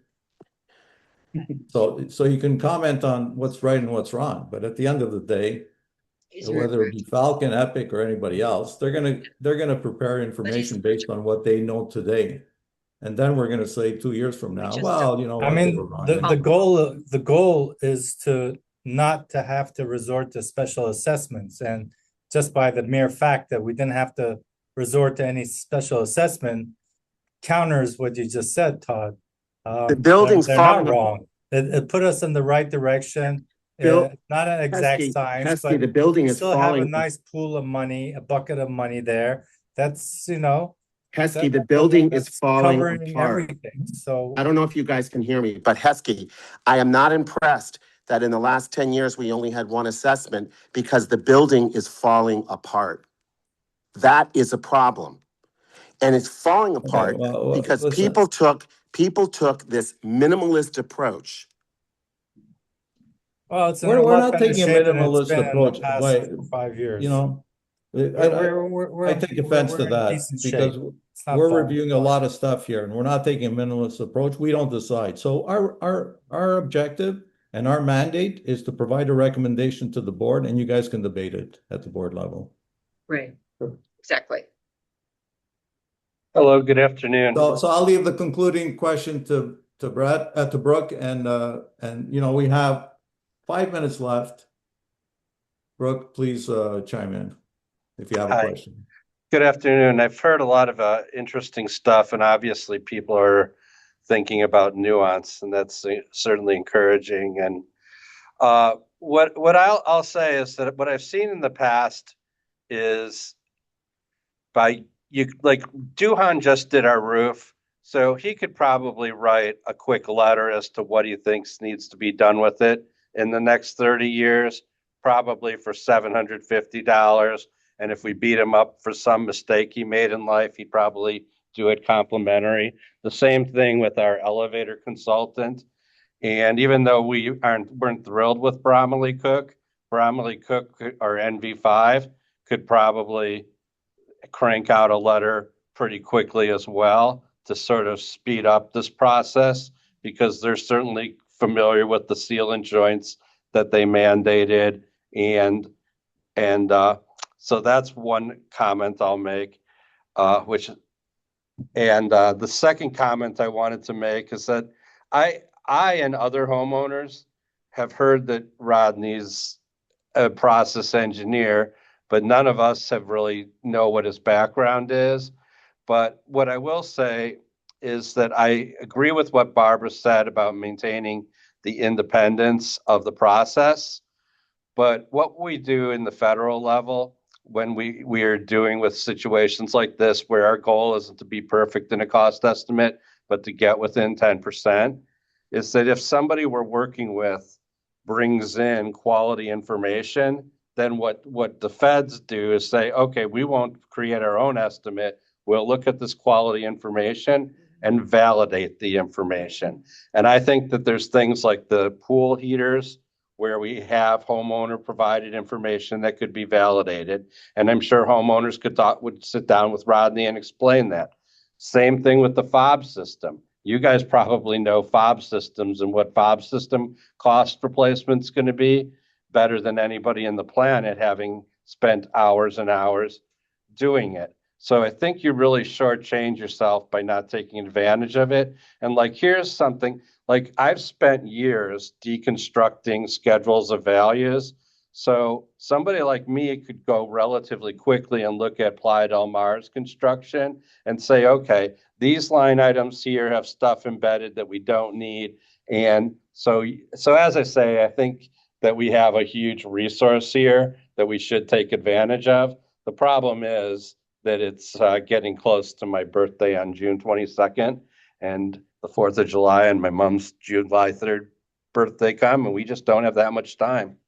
So you can comment on what's right and what's wrong, but at the end of the day, whether it be Falcon, Epic, or anybody else, they're gonna prepare information based on what they know today, and then we're gonna say 2 years from now, well, I mean, the goal is to not to have to resort to special assessments, and just by the mere fact that we didn't have to resort to any special assessment counters what you just said, Todd. The building's they're not wrong. It put us in the right direction. Not an exact science, but the building is still have a nice pool of money, a bucket of money there. That's, Heskey, the That- building is that's falling covering apart. everything, so. I don't know if you guys can hear me, but Heskey, I am not impressed that in the last 10 years, we only had one assessment because the building is falling apart. That is a problem. And it's falling Okay, apart well, because listen. people took this minimalist approach. Well, it's in We're a we're lot not better taking a shape than it's minimalist been in the approach past by, 5 years. you know, I take We're offense to in that decent because shape. It's not we're falling reviewing a apart. lot of stuff here and we're not taking a minimalist approach. We don't decide. So our objective and our mandate is to provide a recommendation to the board and you guys can debate it at the board level. Right, exactly. Hello, good afternoon. So I'll leave the concluding question to Brooke and you know, we have 5 minutes left. Brooke, please chime in if you have a Hi. question. Good afternoon. I've heard a lot of interesting stuff, and obviously people are thinking about nuance, and that's certainly encouraging. And what I'll say is that what I've seen in the past is by you like Duhan just did our roof, so he could probably write a quick letter as to what he thinks needs to be done with it in the next 30 years, probably for $750. And if we beat him up for some mistake he made in life, he'd probably do it complimentary. The same thing with our elevator consultant. And even though weren't thrilled with Bromley Cook or NV5 could probably crank out a letter pretty quickly as well to sort of speed up this process because they're certainly familiar with the seal and joints that they mandated. And so that's one comment I'll make, the second comment I wanted to make is that I and other homeowners have heard that Rodney's a process engineer, but none of us have really know what his background is. But what I will say is that I agree with what Barbara said about maintaining the independence of the process. But what we do in the federal level, when we are doing with situations like this, where our goal isn't to be perfect in a cost estimate, but to get within 10%, is that if somebody we're working with brings in quality information, then what the feds do is say, okay, we won't create our own estimate. We'll look at this quality information and validate the information. And I think that there's things like the pool heaters where we have homeowner provided information that could be validated. And I'm sure homeowners would sit down with Rodney and explain that. Same thing with the fob system. You guys probably know fob systems and what fob system cost replacement is going to be better than anybody in the planet, having spent hours and hours doing it. So I think you really shortchange yourself by not taking advantage of it. And like, here's something, like I've spent years deconstructing schedules of values. So somebody like me could go relatively quickly and look at Playa del Mar's construction and say, okay, these line items here have stuff embedded that we don't need. And so as I say, I think that we have a huge resource here that we should take advantage of. The problem is that it's getting close to my birthday on June 22nd and the 4th of July and my mom's July 3rd birthday come, and we just don't have that much time.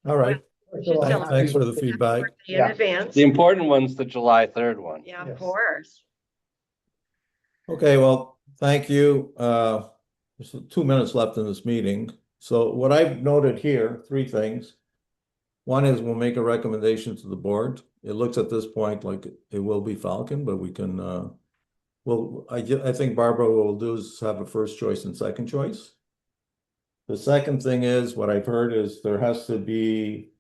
All right. Should Thanks for the celebrate feedback. in advance. The important one's the July 3rd one. Yeah, of Yes. course. Okay, well, thank you. There's 2 minutes left in this meeting. So what I've noted here, 3 things. One is we'll make a recommendation to the board. It looks at this point like it will be Falcon, but we can, I think Barbara, what we'll do is have a first choice and second choice. The second thing is what I've heard is there has to be,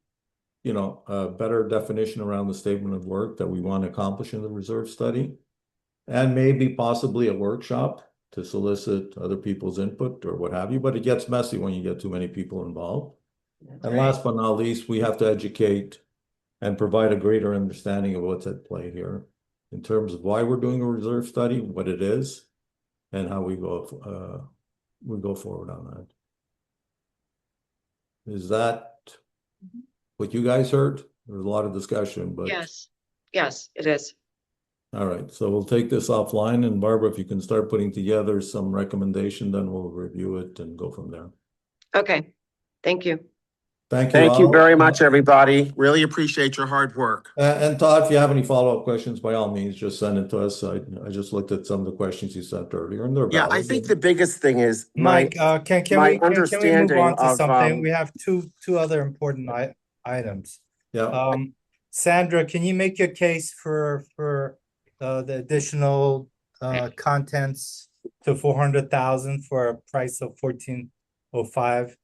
you know, a better definition around the statement of work that we want to accomplish in the reserve study. And maybe possibly a workshop to solicit other people's input or what have you, but it gets messy when you get too many people involved. And last but not least, we have to educate and provide a greater understanding of what's at play here in terms of why we're doing a reserve study, what it is, and how we go forward on that. Is that what you guys heard? There's a lot of discussion, but Yes, it is. All right, so we'll take this offline, and Barbara, if you can start putting together some recommendation, then we'll review it and go from there. Okay, thank you. Thank you Thank you all. very much, everybody. Really appreciate your hard work. And Todd, if you have any follow-up questions, by all means, just send it to us. I just looked at some of the questions you sent earlier, and they're Yeah, I valid. think the biggest thing is Mike, can my we move understanding on to of, something? We have two other important items. Yeah, Sandra, can you make your case for the additional contents to 400,000 for a price of 1405?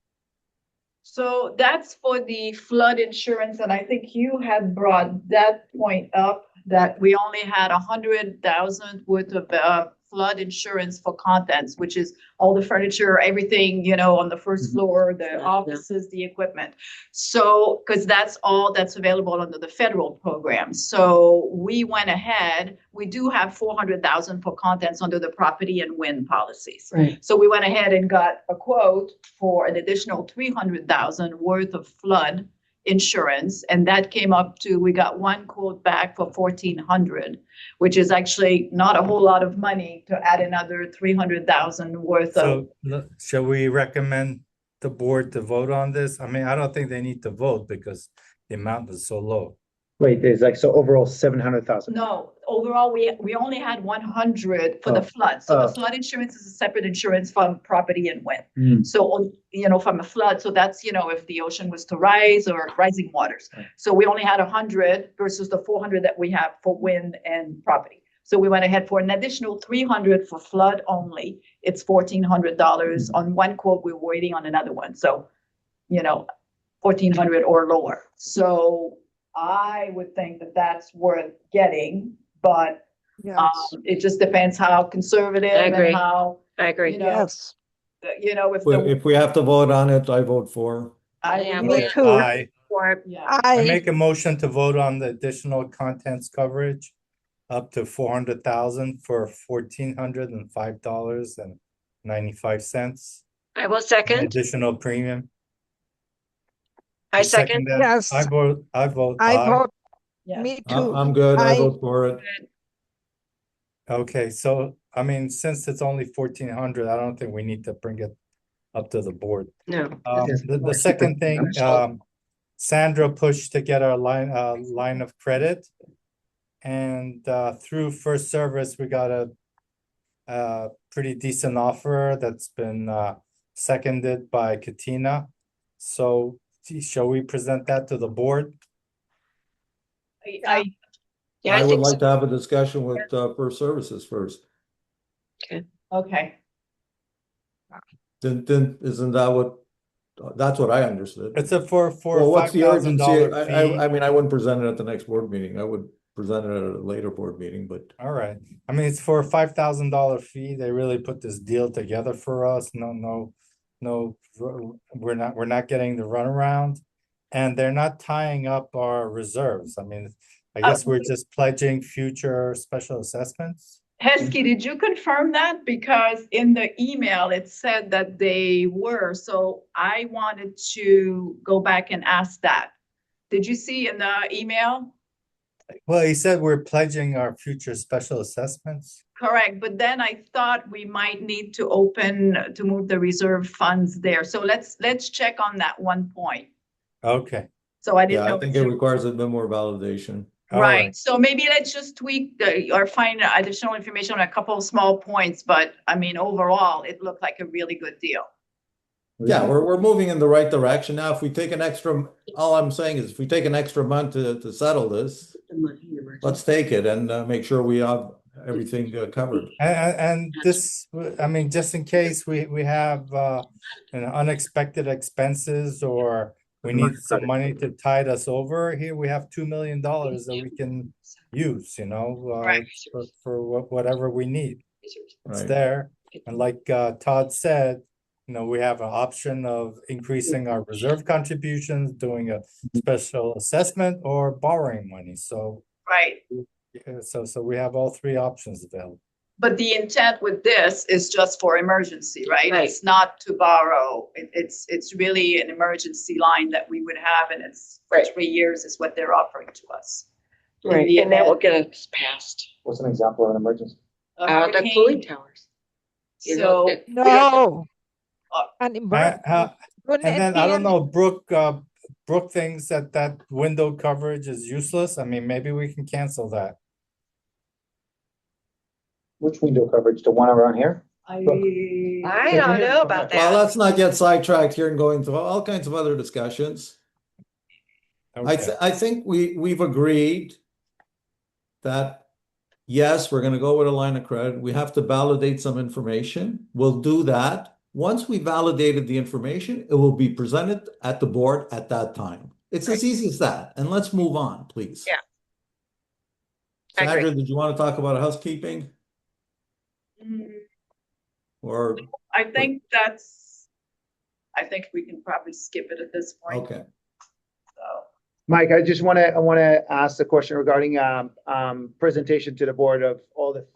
So that's for the flood insurance, and I think you had brought that point up, that we only had 100,000 worth of flood insurance for contents, which is all the furniture, everything, on the first floor, the offices, the equipment. So, because that's all that's available under the federal program. So we went ahead, we do have 400,000 for contents under the property and wind policies. Right. So we went ahead and got a quote for an additional 300,000 worth of flood insurance, and that came up to, we got one quote back for 1,400, which is actually not a whole lot of money to add another 300,000 worth of. So shall we recommend the board to vote on this? I mean, I don't think they need to vote because the amount is so low. Wait, there's like, so overall 700,000. No, overall, we only had 100 for the flood. So the flood insurance is a separate insurance from property and wind. So, from a flood, so that's, if the ocean was to rise or rising waters. So we only had 100 versus the 400 that we have for wind and property. So we went ahead for an additional 300 for flood only. It's $1,400 on one quote. We're waiting on another one. So, 1,400 or lower. So I would think that that's worth getting, but Yes, it just depends how conservative I agree. and how, I agree. yes, if we have to vote on it, I vote for. Yeah, me Okay, too. I Yeah. I make a motion to vote on the additional contents coverage up to 400,000 for $1,405.95. I will An second. additional premium. I You second. that? Yes. I vote I aye. vote, Yeah. me too. I'm good. I I- vote for it. Okay, so I mean, since it's only 1,400, I don't think we need to bring it up to the board. No. The second thing, Sandra pushed to get our line of credit. And through First Service, we got a pretty decent offer that's been seconded by Katina. So shall we present that to the board? I Yeah, I would think like so. to have a discussion with First Services first. okay. Then isn't that what, that's what I understood. It's for Well, a what's the urgency? $5,000 fee. I mean, I wouldn't present it at the next board meeting. I would present it at a later board meeting, but All right. I mean, it's for a $5,000 fee. They really put this deal together for us. No, we're not getting the runaround. And they're not tying up our reserves. I mean, I guess we're just pledging future special assessments. Heskey, did you confirm that? Because in the email, it said that they were, so I wanted to go back and ask that. Did you see in the email? Well, he said we're pledging our future special assessments. Correct, but then I thought we might need to move the reserve funds there. So let's check on that one point. Okay, So I didn't yeah, know. I think it requires a bit more validation. all Right, right. so maybe let's just tweak or find additional information on a couple of small points, but I mean, overall, it looked like a really good deal. Yeah, we're moving in the right direction now. If we take an extra, all I'm saying is if we take an extra month to settle this, let's take it and make sure we have everything covered. And this, I mean, just in case we have unexpected expenses or we need some money to tide us over, here we have $2 million that we can use, Right. for whatever we need. It's Right. there. And like Todd said, we have an option of increasing our reserve contributions, doing a special assessment, or borrowing money. So, Right, so we have all three options available. but the intent with this is just for emergency, right? Right. It's not to borrow. It's really an emergency line that we would have, and it's for 3 years is what they're offering to us. Right, the and that will event. get us past, What's an example of an emergency? A the hurricane. cooling towers. You know, So, that- No, uh, an And, emergency. Wouldn't and it then be I don't an- know, Brooke thinks that that window coverage is useless. I mean, maybe we can cancel that. Which window coverage? The one around here? I don't know about Well, that. let's not get sidetracked here and go into all kinds of other discussions. Okay. I think we've agreed that, yes, we're gonna go with a line of credit. We have to validate some information. We'll do that. Once we validated the information, it will be presented at the board at that time. It's as easy as that. And let's move on, please. Yeah. I agree. Sandra, did you want to talk about housekeeping or? I think we can probably skip it at this point. Okay. So, Mike, I want to ask a question regarding presentation to the board of all the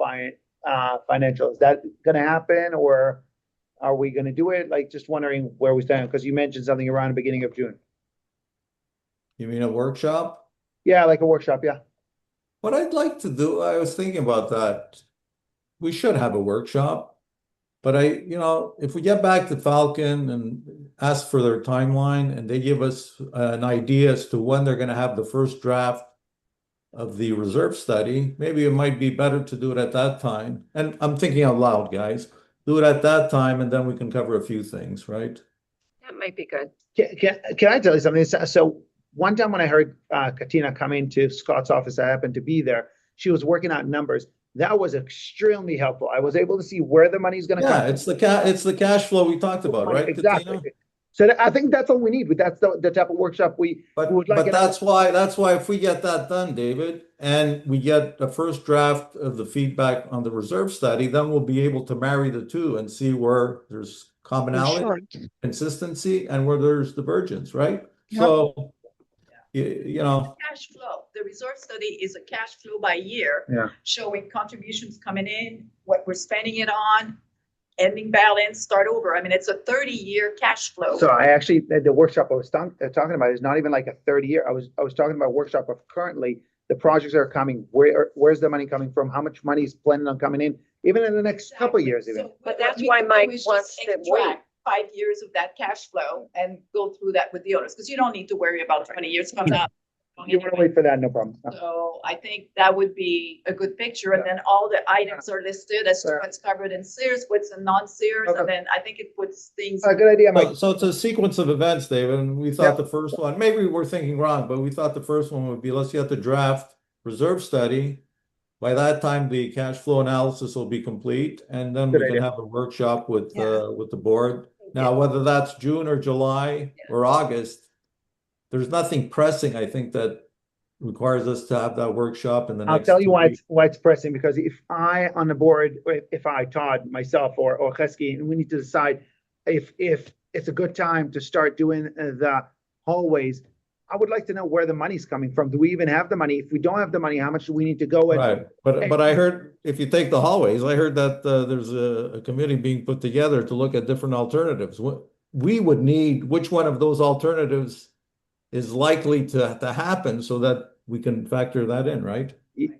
financials. Is that going to happen, or are we going to do it? Like, just wondering where we stand, because you mentioned something around the beginning of June. You mean a workshop? Yeah, like a workshop. Yeah. What I'd like to do, I was thinking about that. We should have a workshop, but if we get back to Falcon and ask for their timeline and they give us an idea as to when they're going to have the first draft of the reserve study, maybe it might be better to do it at that time. And I'm thinking out loud, guys. Do it at that time, and then we can cover a few things, right? That might be good. Can I tell you something? So one time when I heard Katina come into Scott's office, I happened to be there. She was working out numbers. That was extremely helpful. I was able to see where the money's going to come Yeah, it's the cash flow we talked about, right, exactly. Katina? So I think that's all we need. That's the type of workshop we would like. But that's why if we get that done, David, and we get the first draft of the feedback on the reserve study, then we'll be able to marry the two and see where there's commonality, Sure. consistency, and where there's divergence, right? Yep. So, you know, cash flow. The reserve study is a cash flow by year. Yeah. Showing contributions coming in, what we're spending it on, ending balance, start over. I mean, it's a 30-year cash flow. So I actually, the workshop I was talking about is not even like a 30-year. I was talking about a workshop of currently the projects that are coming. Where's the money coming from? How much money is planning on coming in, even in the next couple of years, even. But that's why Mike wants to wait. 5 years of that cash flow and go through that with the owners, because you don't need to worry about 20 years from now. You want to wait for that? No problem. So I think that would be a good picture, and then all the items are listed as to what's covered in Sears, what's in non-Sears, and then I think it puts things. Good idea, Mike. so it's a sequence of events, David, and we thought the first one, maybe we're thinking wrong, but we thought the first one would be, let's get the draft reserve study. By that time, the cash flow analysis will be complete, and then we can have a workshop with the board. Now, whether that's June or July or August, there's nothing pressing, I think, that requires us to have that workshop in the next. I'll tell you why it's pressing, because if I on the board, if I, Todd, myself, or Chesky, and we need to decide if it's a good time to start doing the hallways, I would like to know where the money's coming from. Do we even have the money? If we don't have the money, how much do we need to go in? Right, but I heard, if you take the hallways, I heard that there's a committee being put together to look at different alternatives. We would need, which one of those alternatives is likely to happen so that we can factor that in, right?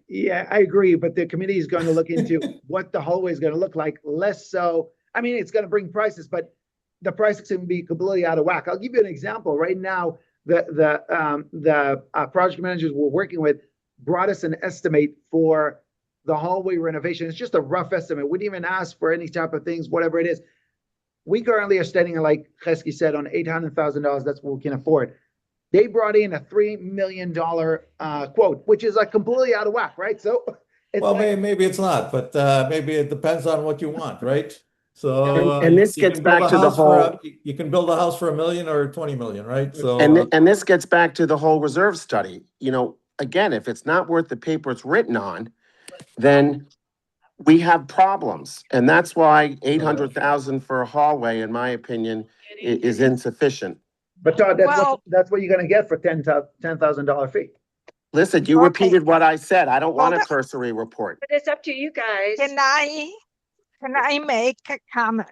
Yeah, I agree, but the committee is going to look into what the hallway is going to look like, less so. I mean, it's going to bring prices, but the prices can be completely out of whack. I'll give you an example. Right now, the project managers we're working with brought us an estimate for the hallway renovation. It's just a rough estimate. We didn't even ask for any type of things, whatever it is. We currently are standing, like Chesky said, on $800,000. That's what we can afford. They brought in a $3 million quote, which is like completely out of whack, right? So, maybe it's not, but maybe it depends on what you want, right? So, and this gets back to the whole. You can build a house for $1 million or 20 million, right? So, and this gets back to the whole reserve study. You know, again, if it's not worth the paper it's written on, then we have problems, and that's why 800,000 for a hallway, in my opinion, is insufficient. But Todd, that's what you're going to get for $10,000 fee. Listen, you repeated what I said. I don't want a cursory report. But it's up to you guys. Can I make a comment?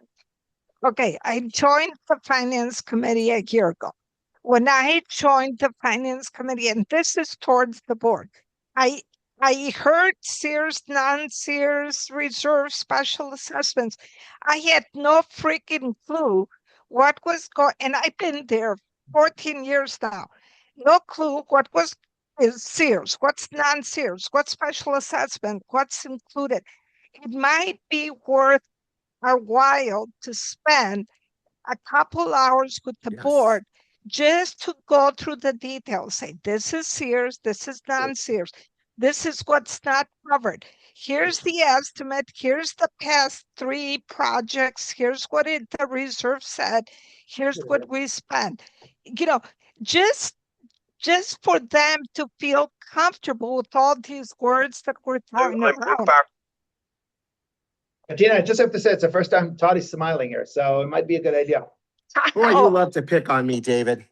Okay, I joined the finance committee a year ago. When I joined the finance committee, and this is towards the board, I I heard Sears, non-Sears, reserve special assessments. I had no freaking clue what was going, and I've been there 14 years now. No clue what was is Sears, what's non-Sears, what's special assessment, what's included. It might be worth our while to spend a couple hours with the Yes. board just to go through the details. Say, this is Sears, this is non-Sears, this is what's not covered. Here's the estimate. Here's the past 3 projects. Here's what the reserve said. Here's what we spent. You know, just just for them to feel comfortable with all these words that we're throwing around. Gina, I just have to say, it's the first time Todd is smiling here, so it might be a good idea. Boy, you Oh. love to pick on me, David.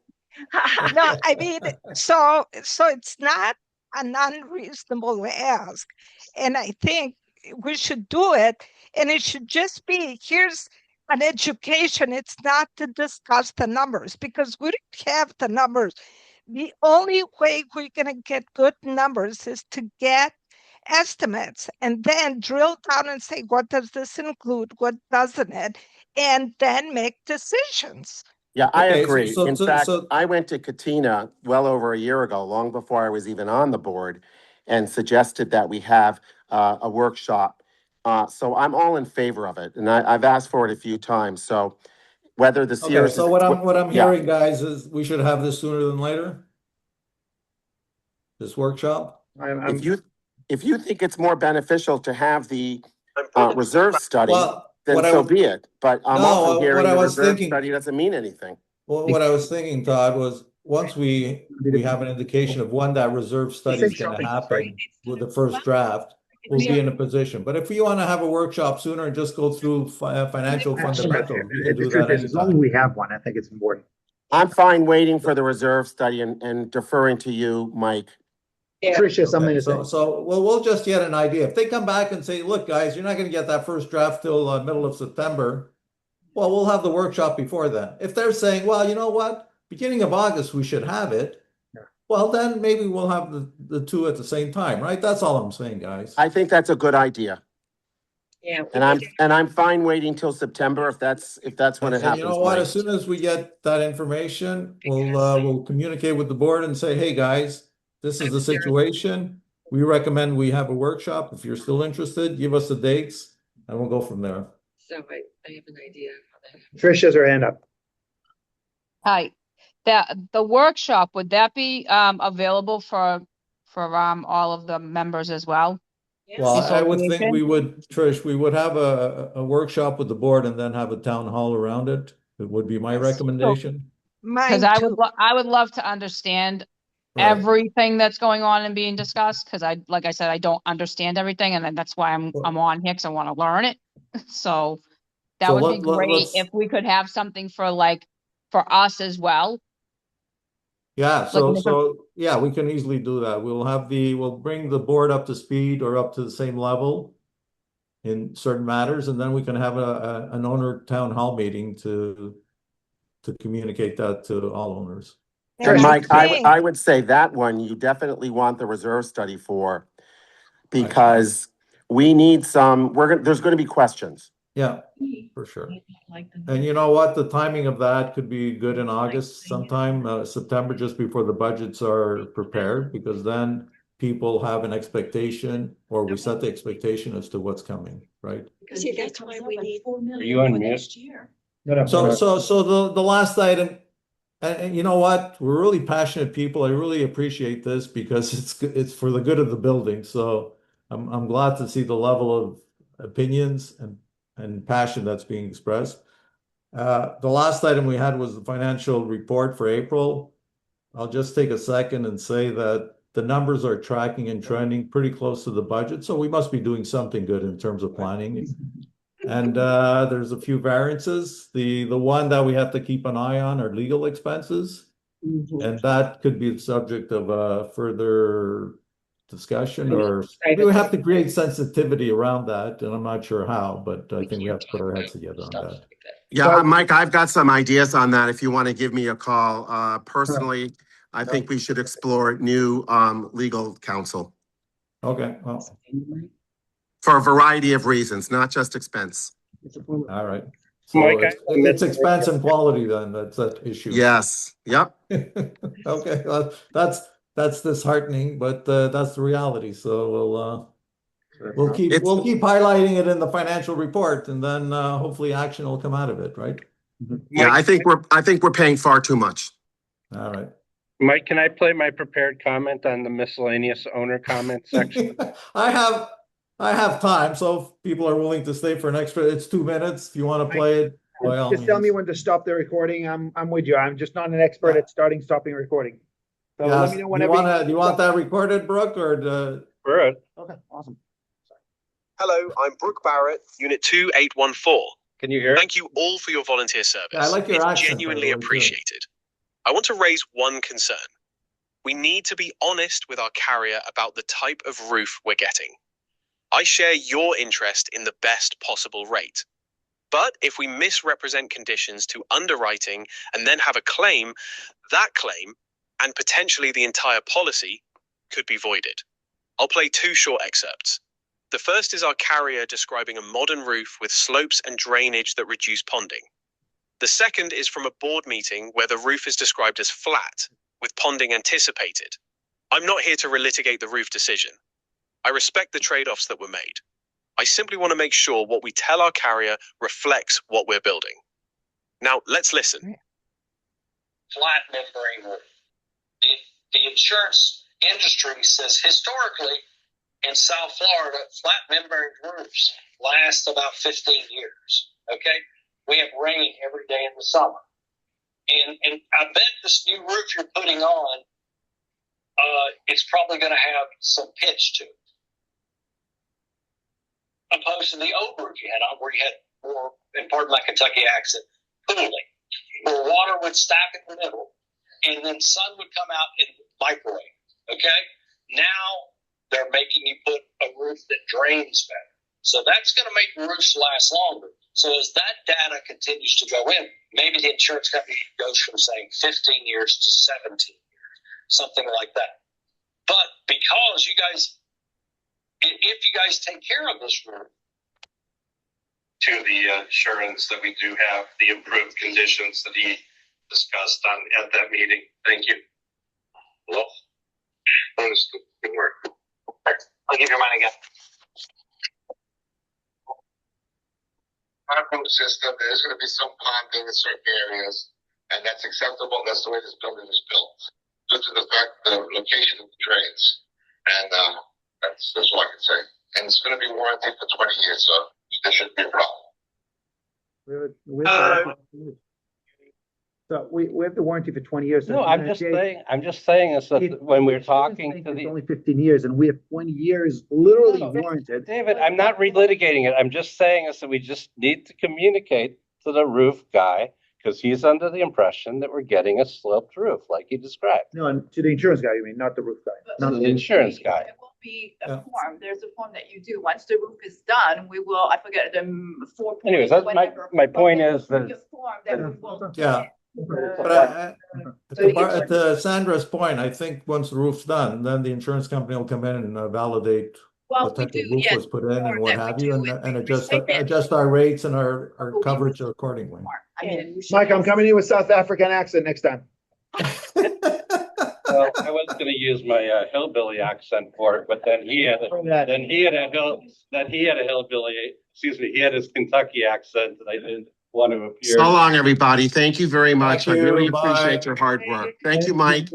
No, I mean, so it's not an unreasonable ask. And I think we should do it. And it should just be, here's an education. It's not to discuss the numbers because we don't have the numbers. The only way we're going to get good numbers is to get estimates and then drill down and say, what does this include? What doesn't it? And then make decisions. Yeah, I Okay, agree. In fact, so I went to Katina well over a year ago, long before I was even on the board, and suggested that we have a workshop. So I'm all in favor of it, and I've asked for it a few times. So whether the okay, Sears, so what I'm yeah. hearing, guys, is we should have this sooner than later. This workshop. If you think it's more beneficial to have the reserve study, Well, then what I so would- be it. But I'm No, also what hearing I the was reserve thinking- study doesn't mean anything. Well, what I was thinking, Todd, was once we have an indication of when that reserve study is going to happen with the first draft, we'll be in a position. But if you want to have a workshop sooner and just go through financial fundamentals, we can do that As long as anytime. we have one, I think it's important. I'm fine waiting for the reserve study and deferring to you, Mike. Yeah. Tricia, something Okay, to say. so we'll just get an idea. If they come back and say, look, guys, you're not going to get that first draft till middle of September, well, we'll have the workshop before then. If they're saying, well, you know what, beginning of August, we should have it. Yeah. Well, then maybe we'll have the two at the same time, right? That's all I'm saying, guys. I think that's a good idea. Yeah. And I'm fine waiting till September if that's when it And happens. you know what? Mike. As soon as we get that information, we'll communicate with the board and say, hey, guys, this is the situation. We recommend we have a workshop. If you're still interested, give us the dates and we'll go from there. So I have an idea how that. Trish has her hand up. Hi, the workshop, would that be available for all of the members as well? Well, I would think Association? we would, Trish, we would have a workshop with the board and then have a town hall around it. It would be my recommendation. Because Mine too. I would love to understand Right. everything that's going on and being discussed, because like I said, I don't understand everything, and then that's why I'm on here, because I want to learn it. So that So would be great let's- if we could have something for us as well. Yeah, Like, so yeah, we can easily do that. We'll bring the board up to speed or up to the same level in certain matters, and then we can have an owner town hall meeting to communicate that to all owners. And I Mike, think- I would say that one, you definitely want the reserve study for, because we need there's gonna be questions. Yeah, for sure. And you know what? The timing of that could be good in August sometime, September, just before the budgets are prepared, because then people have an expectation, or we set the expectation as to what's coming, right? See, that's why we need. Are you on mute? So the last item, and you know what? We're really passionate people. I really appreciate this because it's for the good of the building. So I'm glad to see the level of opinions and passion that's being expressed. The last item we had was the financial report for April. I'll just take a second and say that the numbers are tracking and trending pretty close to the budget. So we must be doing something good in terms of planning. And there's a few variances. The one that we have to keep an eye on are legal expenses. And that could be the subject of a further discussion, or we would have to create sensitivity around that. And I'm not sure how, but I think we have to put our heads together on that. Yeah, Mike, I've got some ideas on that if you want to give me a call. Personally, I think we should explore new legal counsel. Okay, well, for a variety of reasons, not just expense. all right. So Mike, it's expense and quality then, that's that issue. Yes, yep. Okay, well, that's disheartening, but that's the reality. So we'll keep highlighting it in the financial report, and then hopefully action will come out of it, right? Yeah, I think we're paying far too much. All right. Mike, can I play my prepared comment on the miscellaneous owner comment section? I have time, so if people are willing to stay for an extra, it's 2 minutes. If you want to play it, by all Just tell me means. when to stop the recording. I'm with you. I'm just not an expert Yeah. at stopping recording. So Yes. let me know whenever. Do you want that recorded, Brooke, or the? Good. Okay, awesome. Hello, I'm Brooke Barrett, Unit 2814. Can you hear it? Thank you all for your volunteer service. Yeah, I like your it's accent, by the genuinely way, too. appreciated. I want to raise one concern. We need to be honest with our carrier about the type of roof we're getting. I share your interest in the best possible rate. But if we misrepresent conditions to underwriting and then have a claim, that claim, and potentially the entire policy, could be voided. I'll play 2 short excerpts. The first is our carrier describing a modern roof with slopes and drainage that reduce ponding. The second is from a board meeting where the roof is described as flat, with ponding anticipated. I'm not here to relitigate the roof decision. I respect the trade-offs that were made. I simply want to make sure what we tell our carrier reflects what we're building. Now, let's listen. Flat membrane roof. The insurance industry says historically in South Florida, flat membrane roofs last about 15 years. Okay? We have rain every day in the summer. And I bet this new roof you're putting on, it's probably going to have some pitch to it. Opposed to the old roof you had on where you had more, and pardon my Kentucky accent, pooling, where water would stack in the middle and then sun would come out and microwave. Okay? Now they're making you put a roof that drains better. So that's going to make roofs last longer. So as that data continues to go in, maybe the insurance company goes from saying 15 years to 17 years, something like that. But because you guys, if you guys take care of this roof, to the assurance that we do have the improved conditions that he discussed at that meeting. Thank you. well, understood. Good work. I'll give you mine again. Our roof system, there's going to be some ponding in certain areas, and that's acceptable. That's the way this building is built, due to the fact the location of the drains. And that's all I can say. And it's going to be warranted for 20 years, so there shouldn't be a problem. So we have the warranty for 20 years. So No, I'm just saying is that when we're talking to it's the, only 15 years, and we have 20 years literally No, warranted. David, I'm not relitigating it. I'm just saying is that we just need to communicate to the roof guy, because he's under the impression that we're getting a sloped roof like he described. No, and to the insurance guy, you mean, not the roof guy. To the insurance guy. It will be a form. There's a form that you do. Once the roof is done, we will, I forget the 4 points. Anyways, that's my point is that The form that we will. Yeah. But to Sandra's point, I think once the roof's done, then the insurance company will come in and validate Well, what we type do, of roof yes. was put in and what that we have you, do and is adjust our rates and our coverage accordingly. I mean, you should Mike, I'm have- coming in with South African accent next time. Well, I was going to use my hillbilly accent for it, but then he had a hillbilly. Excuse me, he had his Kentucky accent, and I didn't want to appear. So long, everybody. Thank you very much. Thank I really you. Bye. appreciate your hard work. Thank you, Mike.